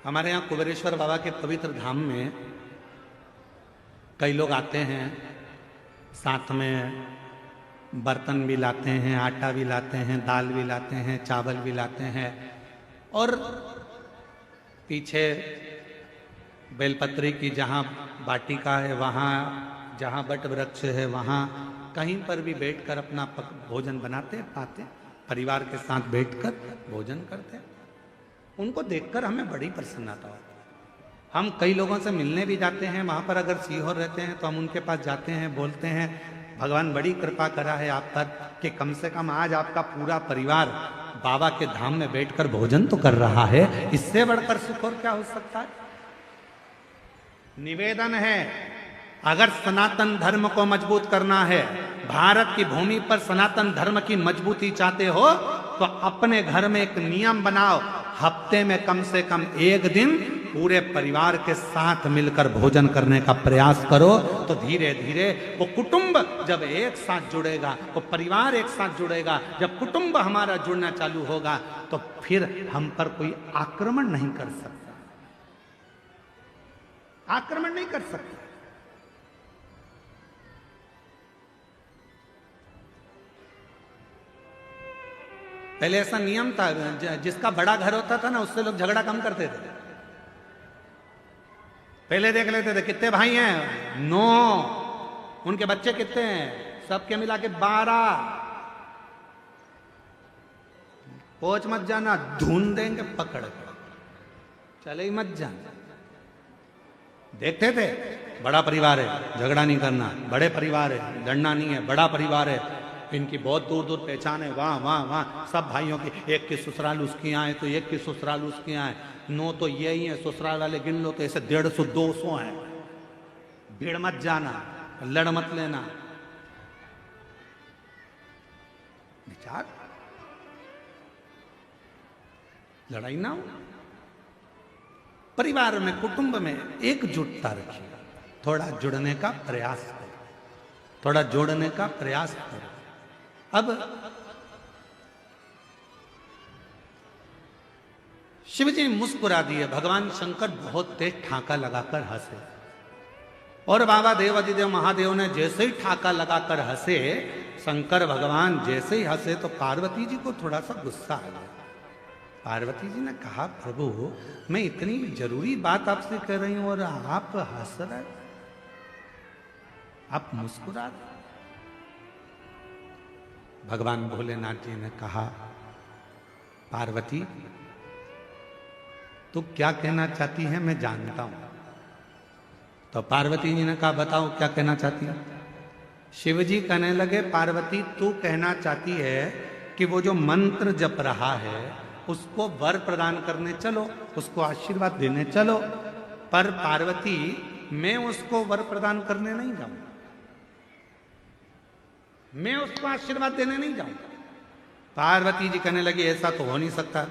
हमारे यहाँ कुबेरेश्वर बाबा के पवित्र धाम में कई लोग आते हैं, साथ में बर्तन भी लाते हैं, आटा भी लाते हैं, दाल भी लाते हैं, चावल भी लाते हैं, और पीछे बेलपत्री की जहाँ वाटिका है, वहाँ जहाँ बट वृक्ष है, वहाँ कहीं पर भी बैठकर अपना भोजन बनाते पाते, परिवार के साथ बैठकर भोजन करते। उनको देखकर हमें बड़ी प्रसन्नता होती है। हम कई लोगों से मिलने भी जाते हैं, वहाँ पर अगर सीहोर रहते हैं तो हम उनके पास जाते हैं, बोलते हैं भगवान बड़ी कृपा करा है आप पर कि कम से कम आज आपका पूरा परिवार बाबा के धाम में बैठकर भोजन तो कर रहा है, इससे बढ़कर सुख और क्या हो सकता है। निवेदन है, अगर सनातन धर्म को मजबूत करना है, भारत की भूमि पर सनातन धर्म की मजबूती चाहते हो, तो अपने घर में एक नियम बनाओ, हफ्ते में कम से कम एक दिन पूरे परिवार के साथ मिलकर भोजन करने का प्रयास करो। तो धीरे धीरे वो कुटुंब जब एक साथ जुड़ेगा, वो परिवार एक साथ जुड़ेगा, जब कुटुंब हमारा जुड़ना चालू होगा, तो फिर हम पर कोई आक्रमण नहीं कर सकता, आक्रमण नहीं कर सकता। पहले ऐसा नियम था, जिसका बड़ा घर होता था ना, उससे लोग झगड़ा कम करते थे। पहले देख लेते थे कितने भाई हैं, 9, उनके बच्चे कितने हैं, सबके मिला के 12। पहुंच मत जाना, ढूंढ देंगे पकड़ के, चले ही मत जाना। देखते थे बड़ा परिवार है, झगड़ा नहीं करना, बड़े परिवार है, लड़ना नहीं है, बड़ा परिवार है, इनकी बहुत दूर दूर पहचान है, वहाँ वहाँ वहाँ सब भाइयों की, एक की ससुराल उसकी यहाँ है तो एक की ससुराल उसकी यहाँ है, 9 तो यही है, ससुराल वाले गिन लो तो ऐसे 150 200 है। भीड़ मत जाना, लड़ मत लेना। विचार, लड़ाई ना हो, परिवार में कुटुंब में एकजुटता रखिए, थोड़ा जुड़ने का प्रयास करो, थोड़ा जोड़ने का प्रयास करो। अब शिव जी मुस्कुरा दिए, भगवान शंकर बहुत तेज ठाका लगाकर हंसे, और बाबा देवादिदेव महादेव ने जैसे ही ठाका लगाकर हंसे, शंकर भगवान जैसे ही हंसे तो पार्वती जी को थोड़ा सा गुस्सा आ गया। पार्वती जी ने कहा, प्रभु मैं इतनी जरूरी बात आपसे कह रही हूं और आप हंस रहे, आप मुस्कुरा रहे। भगवान भोलेनाथ जी ने कहा, पार्वती तू क्या कहना चाहती है मैं जानता हूं। तो पार्वती जी ने कहा, बताओ क्या कहना चाहती है। शिव जी कहने लगे, पार्वती तू कहना चाहती है कि वो जो मंत्र जप रहा है उसको वर प्रदान करने चलो, उसको आशीर्वाद देने चलो। पर पार्वती मैं उसको वर प्रदान करने नहीं जाऊंगा, मैं उसको आशीर्वाद देने नहीं जाऊंगा। पार्वती जी कहने लगी, ऐसा तो हो नहीं सकता,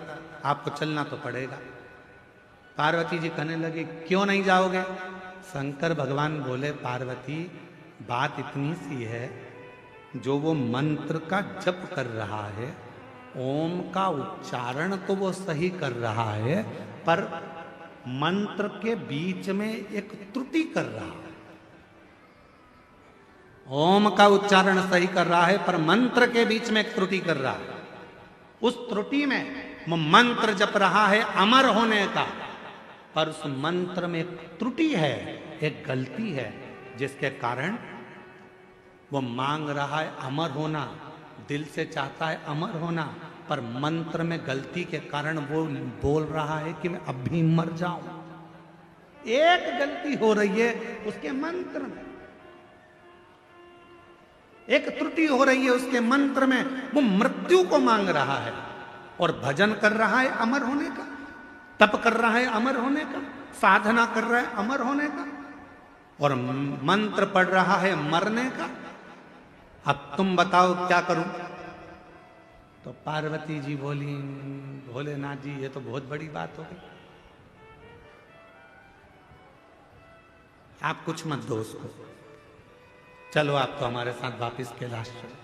आपको चलना तो पड़ेगा। पार्वती जी कहने लगी, क्यों नहीं जाओगे। शंकर भगवान बोले, पार्वती बात इतनी सी है, जो वो मंत्र का जप कर रहा है, ओम का उच्चारण तो वो सही कर रहा है, पर मंत्र के बीच में एक त्रुटि कर रहा है। ओम का उच्चारण सही कर रहा है, पर मंत्र के बीच में एक त्रुटि कर रहा है। उस त्रुटि में वो मंत्र जप रहा है अमर होने का, पर उस मंत्र में एक त्रुटि है, एक गलती है, जिसके कारण वो मांग रहा है अमर होना, दिल से चाहता है अमर होना, पर मंत्र में गलती के कारण वो बोल रहा है कि मैं अभी मर जाऊं। एक गलती हो रही है उसके मंत्र में। एक त्रुटि हो रही है उसके मंत्र में, वो मृत्यु को मांग रहा है और भजन कर रहा है अमर होने का, तप कर रहा है अमर होने का, साधना कर रहा है अमर होने का, और मंत्र पढ़ रहा है मरने का। अब तुम बताओ क्या करूं? तो पार्वती जी बोली, भोलेनाथ जी ये तो बहुत बड़ी बात हो गई, आप कुछ मत दो उसको, चलो आप तो हमारे साथ वापिस कैलाश चलो।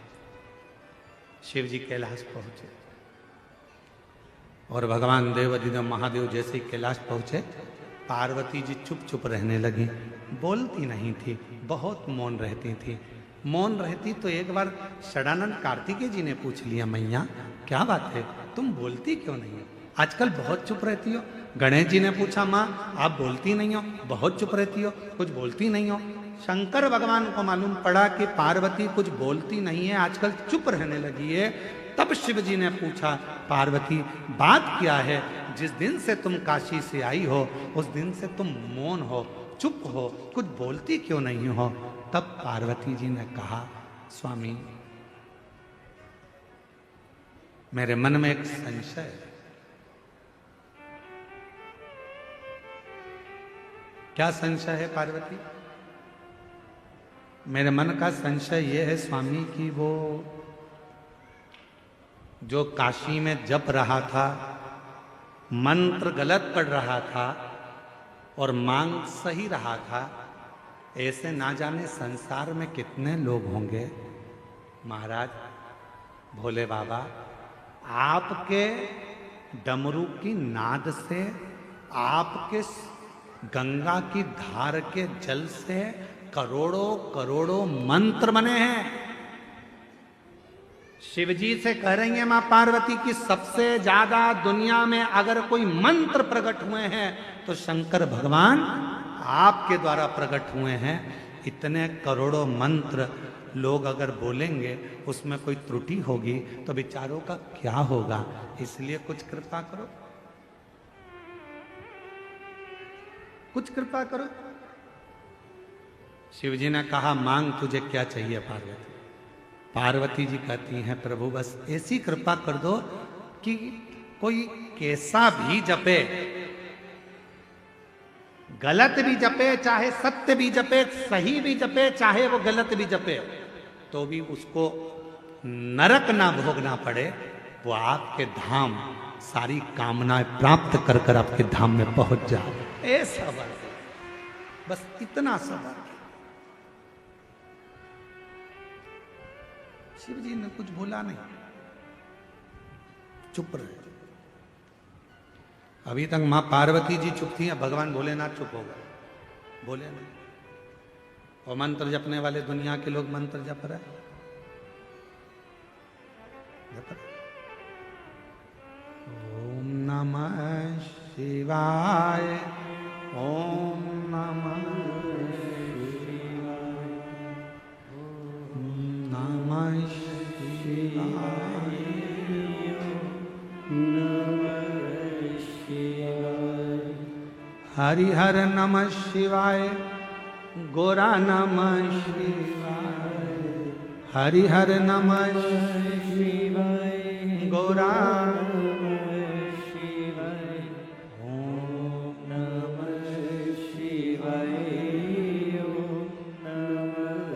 शिव जी कैलाश पहुंचे और भगवान देवाधिदेव महादेव जैसे ही कैलाश पहुंचे, पार्वती जी चुप चुप रहने लगी, बोलती नहीं थी, बहुत मौन रहती थी। मौन रहती तो एक बार षडानंद कार्तिकेय जी ने पूछ लिया, मैया क्या बात है, तुम बोलती क्यों नहीं हो, आजकल बहुत चुप रहती हो। गणेश जी ने पूछा, माँ आप बोलती नहीं हो, बहुत चुप रहती हो, कुछ बोलती नहीं हो। शंकर भगवान को मालूम पड़ा कि पार्वती कुछ बोलती नहीं है, आजकल चुप रहने लगी है। तब शिव जी ने पूछा, पार्वती बात क्या है, जिस दिन से तुम काशी से आई हो उस दिन से तुम मौन हो, चुप हो, कुछ बोलती क्यों नहीं हो? तब पार्वती जी ने कहा, स्वामी मेरे मन में एक संशय है। क्या संशय है पार्वती? मेरे मन का संशय यह है स्वामी कि वो जो काशी में जप रहा था, मंत्र गलत पढ़ रहा था और मांग सही रहा था, ऐसे ना जाने संसार में कितने लोग होंगे। महाराज भोले बाबा, आपके डमरू की नाद से, आपके गंगा की धार के जल से करोड़ों करोड़ों मंत्र बने हैं। शिवजी से कह रही है मां पार्वती की सबसे ज्यादा दुनिया में अगर कोई मंत्र प्रकट हुए हैं तो शंकर भगवान आपके द्वारा प्रकट हुए हैं। इतने करोड़ों मंत्र लोग अगर बोलेंगे उसमें कोई त्रुटि होगी तो बेचारों का क्या होगा, इसलिए कुछ कृपा करो, कुछ कृपा करो। शिवजी ने कहा, मांग तुझे क्या चाहिए पार्वती? पार्वती जी कहती हैं, प्रभु बस ऐसी कृपा कर दो कि कोई कैसा भी जपे, गलत भी जपे, चाहे सत्य भी जपे, सही भी जपे, चाहे वो गलत भी जपे, तो भी उसको नरक ना भोगना पड़े, वो आपके धाम सारी कामनाएं प्राप्त कर कर आपके धाम में पहुंच जाए। ऐसा बस इतना सवाल। शिव जी ने कुछ बोला नहीं, चुप रहे। अभी तक मां पार्वती जी चुप थी, अब भगवान भोलेनाथ चुप हो गए, बोले नहीं। और मंत्र जपने वाले दुनिया के लोग मंत्र जप रहे, ओम नमः शिवाय, ओम नमः शिवाय, ओम नमः शिवाय, नमः शिवाय, हरिहर नमः शिवाय, गोरा नमः शिवाय, हरिहर नमः शिवाय, गोरा नमः शिवाय, ओम नमः शिवाय, ओम नमः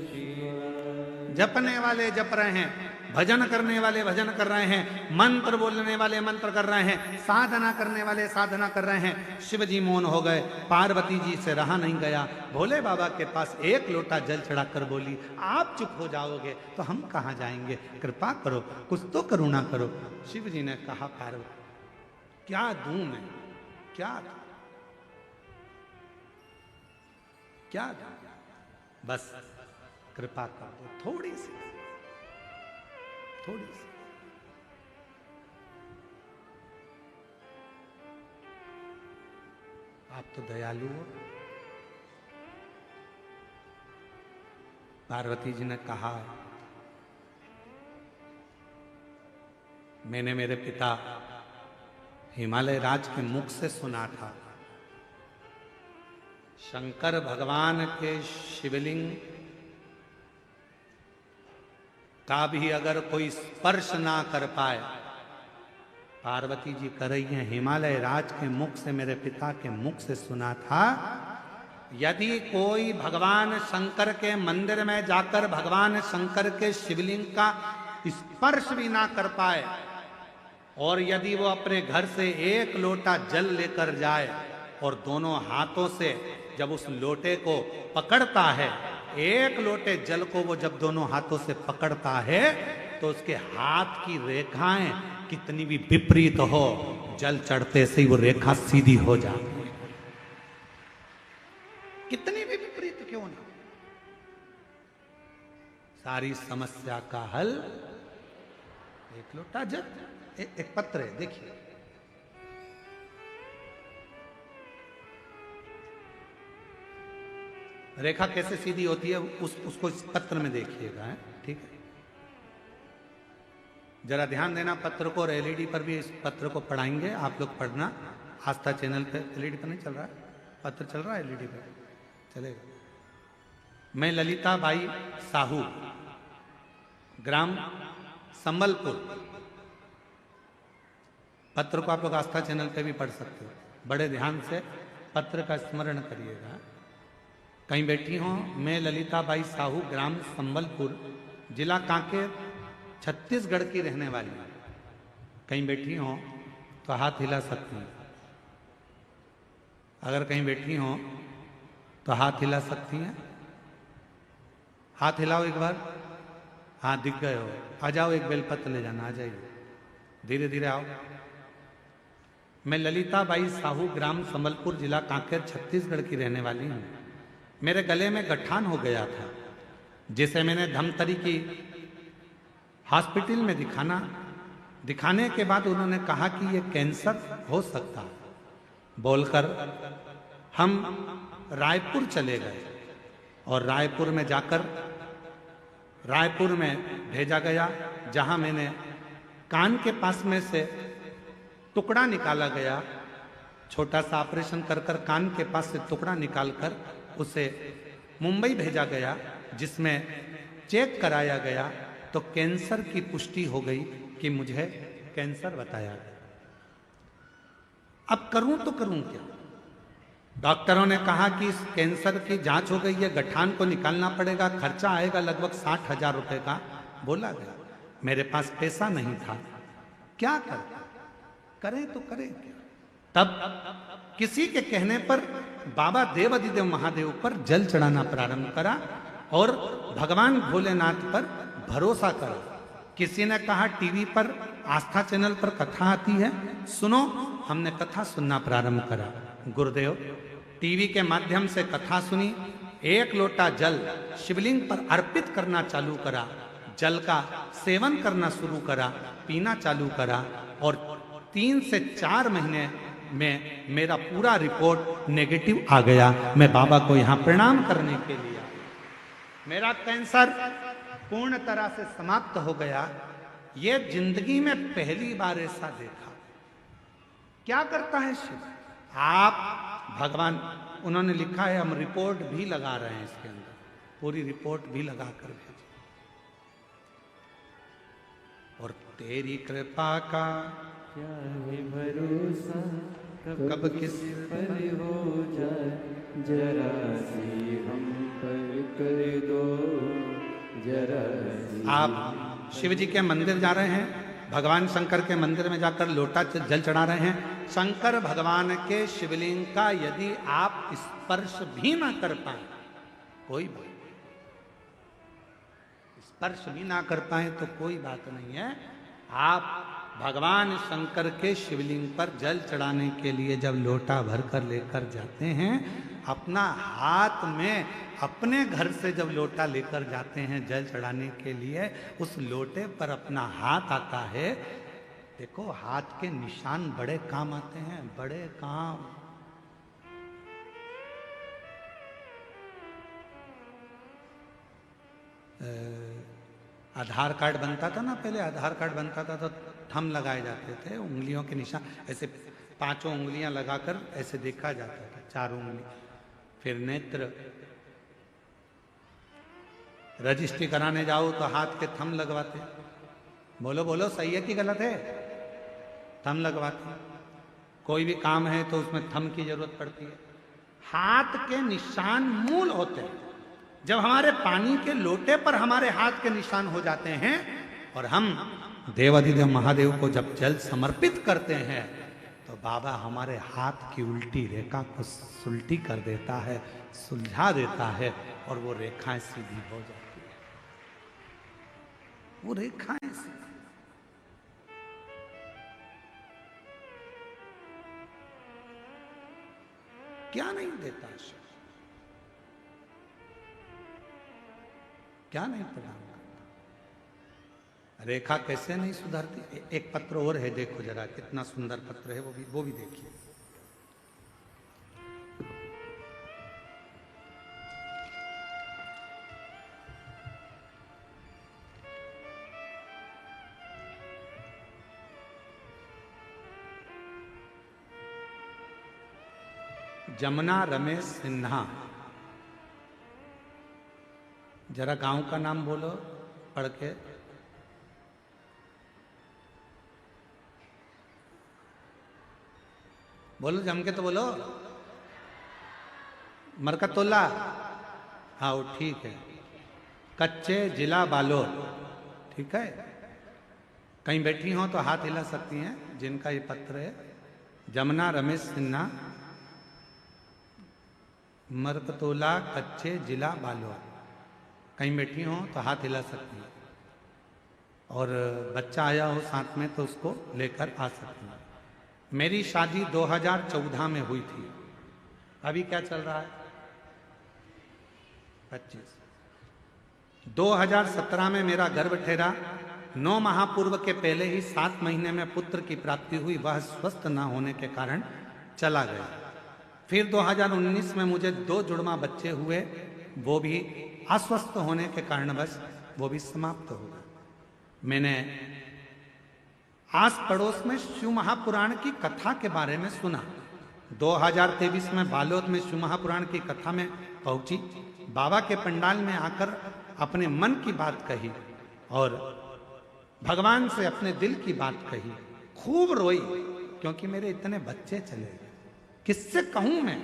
शिवाय। जपने वाले जप रहे हैं, भजन करने वाले भजन कर रहे हैं, मंत्र बोलने वाले मंत्र कर रहे हैं, साधना करने वाले साधना कर रहे हैं। शिव जी मौन हो गए, पार्वती जी से रहा नहीं गया, भोले बाबा के पास एक लोटा जल चढ़ाकर बोली, आप चुप हो जाओगे तो हम कहाँ जाएंगे, कृपा करो, कुछ तो करुणा करो। शिव जी ने कहा, पार्वती क्या दूं मैं, क्या दूं? क्या दूं? बस कृपा कर दो, थोड़ी सी, थोड़ी सी। आप तो दयालु हो। पार्वती जी ने कहा, मैंने मेरे पिता हिमालय राज के मुख से सुना था, शंकर भगवान के शिवलिंग का भी अगर कोई स्पर्श ना कर पाए, पार्वती जी कर रही हैं, हिमालय राज के मुख से, मेरे पिता के मुख से सुना था, यदि कोई भगवान शंकर के मंदिर में जाकर भगवान शंकर के शिवलिंग का स्पर्श भी ना कर पाए, और यदि वो अपने घर से एक लोटा जल लेकर जाए और दोनों हाथों से जब उस लोटे को पकड़ता है, एक लोटे जल को वो जब दोनों हाथों से पकड़ता है, तो उसके हाथ की रेखाएं कितनी भी विपरीत हो, जल चढ़ते से ही वो रेखा सीधी हो जाती है। कितनी भी विपरीत क्यों ना, सारी समस्या का हल एक लोटा जल। एक पत्र है, देखिए, रेखा कैसे सीधी होती है उसको इस पत्र में देखिएगा, है ठीक है। जरा ध्यान देना पत्र को, और एलईडी पर भी इस पत्र को पढ़ाएंगे आप लोग, पढ़ना। आस्था चैनल पे एलईडी पर नहीं चल रहा है, पत्र चल रहा है, एलईडी पर चलेगा। मैं ललिता बाई साहू, ग्राम संबलपुर। पत्र को आप लोग आस्था चैनल पे भी पढ़ सकते हो, बड़े ध्यान से पत्र का स्मरण करिएगा। कहीं बैठी हो, मैं ललिता बाई साहू, ग्राम संबलपुर, जिला कांकेर, छत्तीसगढ़ की रहने वाली। कहीं बैठी हो तो हाथ हिला सकती हैं, अगर कहीं बैठी हो तो हाथ हिला सकती हैं। हाथ हिलाओ एक बार, हाँ दिख गए हो, आ जाओ, एक बेलपत्र ले जाना, आ जाइए, धीरे धीरे आओ। मैं ललिता बाई साहू, ग्राम संबलपुर, जिला कांकेर, छत्तीसगढ़ की रहने वाली हूँ। मेरे गले में गठान हो गया था, जिसे मैंने धमतरी की हॉस्पिटल में दिखाने के बाद उन्होंने कहा कि ये कैंसर हो सकता है बोलकर हम रायपुर चले गए, और रायपुर में जाकर रायपुर में भेजा गया, जहां मैंने कान के पास में से टुकड़ा निकाला गया, छोटा सा ऑपरेशन कर कर कान के पास से टुकड़ा निकालकर उसे मुंबई भेजा गया, जिसमें चेक कराया गया तो कैंसर की पुष्टि हो गई कि मुझे कैंसर बताया गया। अब करूं तो करूं क्या? डॉक्टरों ने कहा कि इस कैंसर की जांच हो गई है, गठान को निकालना पड़ेगा, खर्चा आएगा लगभग 60,000 रुपए का बोला गया। मेरे पास पैसा नहीं था, क्या करें तो करें क्या? तब किसी के कहने पर बाबा देवाधिदेव महादेव पर जल चढ़ाना प्रारंभ करा और भगवान भोलेनाथ पर भरोसा करा। किसी ने कहा टीवी पर आस्था चैनल पर कथा आती है, सुनो। हमने कथा सुनना प्रारंभ करा। गुरुदेव टीवी के माध्यम से कथा सुनी, एक लोटा जल शिवलिंग पर अर्पित करना चालू करा, जल का सेवन करना शुरू करा, पीना चालू करा, और 3 से 4 महीने में मेरा पूरा रिपोर्ट नेगेटिव आ गया। मैं बाबा को यहां प्रणाम करने के लिए, मेरा कैंसर पूर्ण तरह से समाप्त हो गया। ये जिंदगी में पहली बार ऐसा देखा। क्या करता है शिव? आप भगवान, उन्होंने लिखा है, हम रिपोर्ट भी लगा रहे हैं इसके अंदर, पूरी रिपोर्ट भी लगा कर भेजी। और तेरी कृपा का क्या है भरोसा, कब किस पर हो जाए, जरा सी हम पर कर दो, जरा सी। आप शिव जी के मंदिर जा रहे हैं, भगवान शंकर के मंदिर में जाकर लोटा जल चढ़ा रहे हैं। शंकर भगवान के शिवलिंग का यदि आप स्पर्श भी ना कर पाए, कोई बात नहीं, स्पर्श भी ना कर पाए तो कोई बात नहीं है। आप भगवान शंकर के शिवलिंग पर जल चढ़ाने के लिए जब लोटा भर कर लेकर जाते हैं, अपना हाथ में, अपने घर से जब लोटा लेकर जाते हैं जल चढ़ाने के लिए, उस लोटे पर अपना हाथ आता है। देखो हाथ के निशान बड़े काम आते हैं, बड़े काम। आधार कार्ड बनता था ना पहले, आधार कार्ड बनता था तो थंब लगाए जाते थे, उंगलियों के निशान, ऐसे 5 उंगलियां लगाकर ऐसे देखा जाता था, 4 उंगली, फिर नेत्र, रजिस्ट्री कराने जाओ तो हाथ के थंब लगवाते, बोलो बोलो सही है कि गलत है, थंब लगवाते। कोई भी काम है तो उसमें थंब की जरूरत पड़ती है। हाथ के निशान मूल होते हैं। जब हमारे पानी के लोटे पर हमारे हाथ के निशान हो जाते हैं और हम देवाधिदेव महादेव को जब जल समर्पित करते हैं तो बाबा हमारे हाथ की उल्टी रेखा को सुलटी कर देता है, सुलझा देता है और वो रेखाएं सीधी हो जाती है। वो रेखाएं सीधी, क्या नहीं देता शिव, क्या नहीं प्रदान करता। रेखा कैसे नहीं सुधरती। एक पत्र और है, देखो जरा कितना सुंदर पत्र है, वो भी देखिए। जमुना रमेश सिन्हा, जरा गांव का नाम बोलो पढ़ के। बोलो जम के तो बोलो। मरकतोला, हाँ वो ठीक है। कच्चे जिला बालोद, ठीक है। कहीं बैठी हो तो हाथ हिला सकती हैं जिनका ये पत्र है। जमुना रमेश सिन्हा, मरकतोला, कच्चे जिला बालोद। कहीं बैठी हो तो हाथ हिला सकती है और बच्चा आया हो साथ में तो उसको लेकर आ सकती है। मेरी शादी 2014 में हुई थी। अभी क्या चल रहा है? 25। 2017 में मेरा गर्भ ठहरा। 9 माह पूर्व के पहले ही 7 महीने में पुत्र की प्राप्ति हुई। वह स्वस्थ न होने के कारण चला गया। फिर 2019 में मुझे 2 जुड़वा बच्चे हुए, वो भी अस्वस्थ होने के कारणवश वो भी समाप्त हो गए। मैंने आस पड़ोस में शिव महापुराण की कथा के बारे में सुना। 2023 में बालोद में शिव महापुराण की कथा में पहुंची। बाबा के पंडाल में आकर अपने मन की बात कही और भगवान से अपने दिल की बात कही। खूब रोई क्योंकि मेरे इतने बच्चे चले गए। किससे कहूं मैं?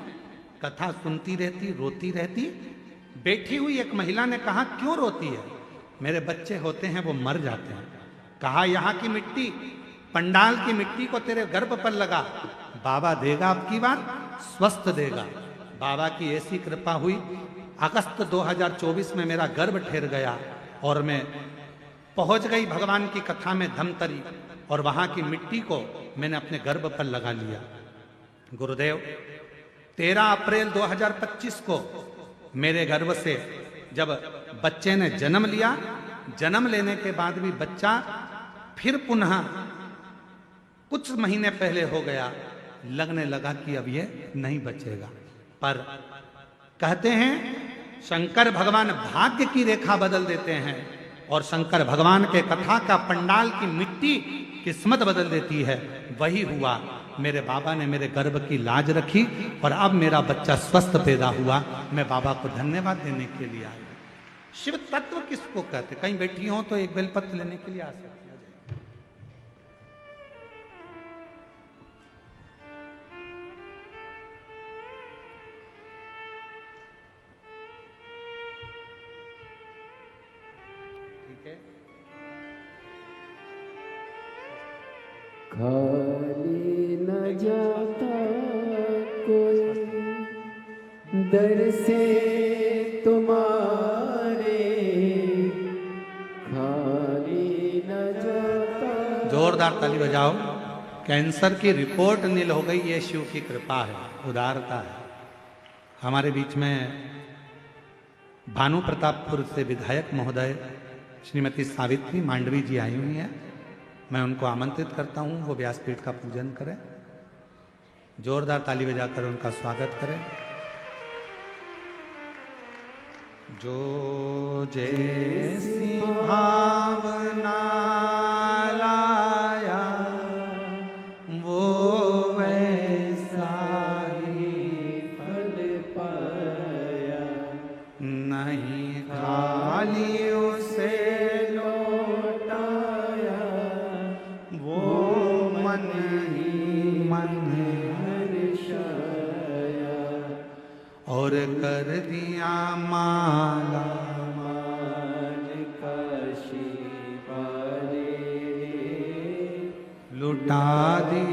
कथा सुनती रहती, रोती रहती। बैठी हुई एक महिला ने कहा, क्यों रोती है? मेरे बच्चे होते हैं वो मर जाते हैं। कहा, यहाँ की मिट्टी, पंडाल की मिट्टी को तेरे गर्भ पर लगा, बाबा देगा आपकी बात, स्वस्थ देगा। बाबा की ऐसी कृपा हुई। अगस्त 2024 में मेरा गर्भ ठहर गया और मैं पहुंच गई भगवान की कथा में धमतरी और वहां की मिट्टी को मैंने अपने गर्भ पर लगा लिया। गुरुदेव, 13 अप्रैल 2025 को मेरे गर्भ से जब बच्चे ने जन्म लिया, जन्म लेने के बाद भी बच्चा फिर पुनः कुछ महीने पहले हो गया। लगने लगा कि अब ये नहीं बचेगा। पर कहते हैं शंकर भगवान भाग्य की रेखा बदल देते हैं और शंकर भगवान के कथा का पंडाल की मिट्टी किस्मत बदल देती है। वही हुआ। मेरे बाबा ने मेरे गर्भ की लाज रखी और अब मेरा बच्चा स्वस्थ पैदा हुआ। मैं बाबा को धन्यवाद देने के लिए आया। शिव तत्व किसको कहते? कहीं बैठी हो तो एक बेलपत्र लेने के लिए आ सकती है। ठीक है। खाली न जाता कोई दर से तुम्हारे, खाली न जाता। जोरदार ताली बजाओ। कैंसर की रिपोर्ट नील हो गई। ये शिव की कृपा है, उदारता है। हमारे बीच में भानु प्रतापपुर से विधायक महोदय श्रीमती सावित्री मांडवी जी आई हुई हैं। मैं उनको आमंत्रित करता हूं वो व्यासपीठ का पूजन करें। जोरदार ताली बजाकर उनका स्वागत करें। जो जैसी भावना लाया वो वैसा ही फल पाया, नहीं खा वाली उसे लौटाया, वो मन ही मन हर्षाया, और कर दिया माला माल काशी वाले, लुटा दिया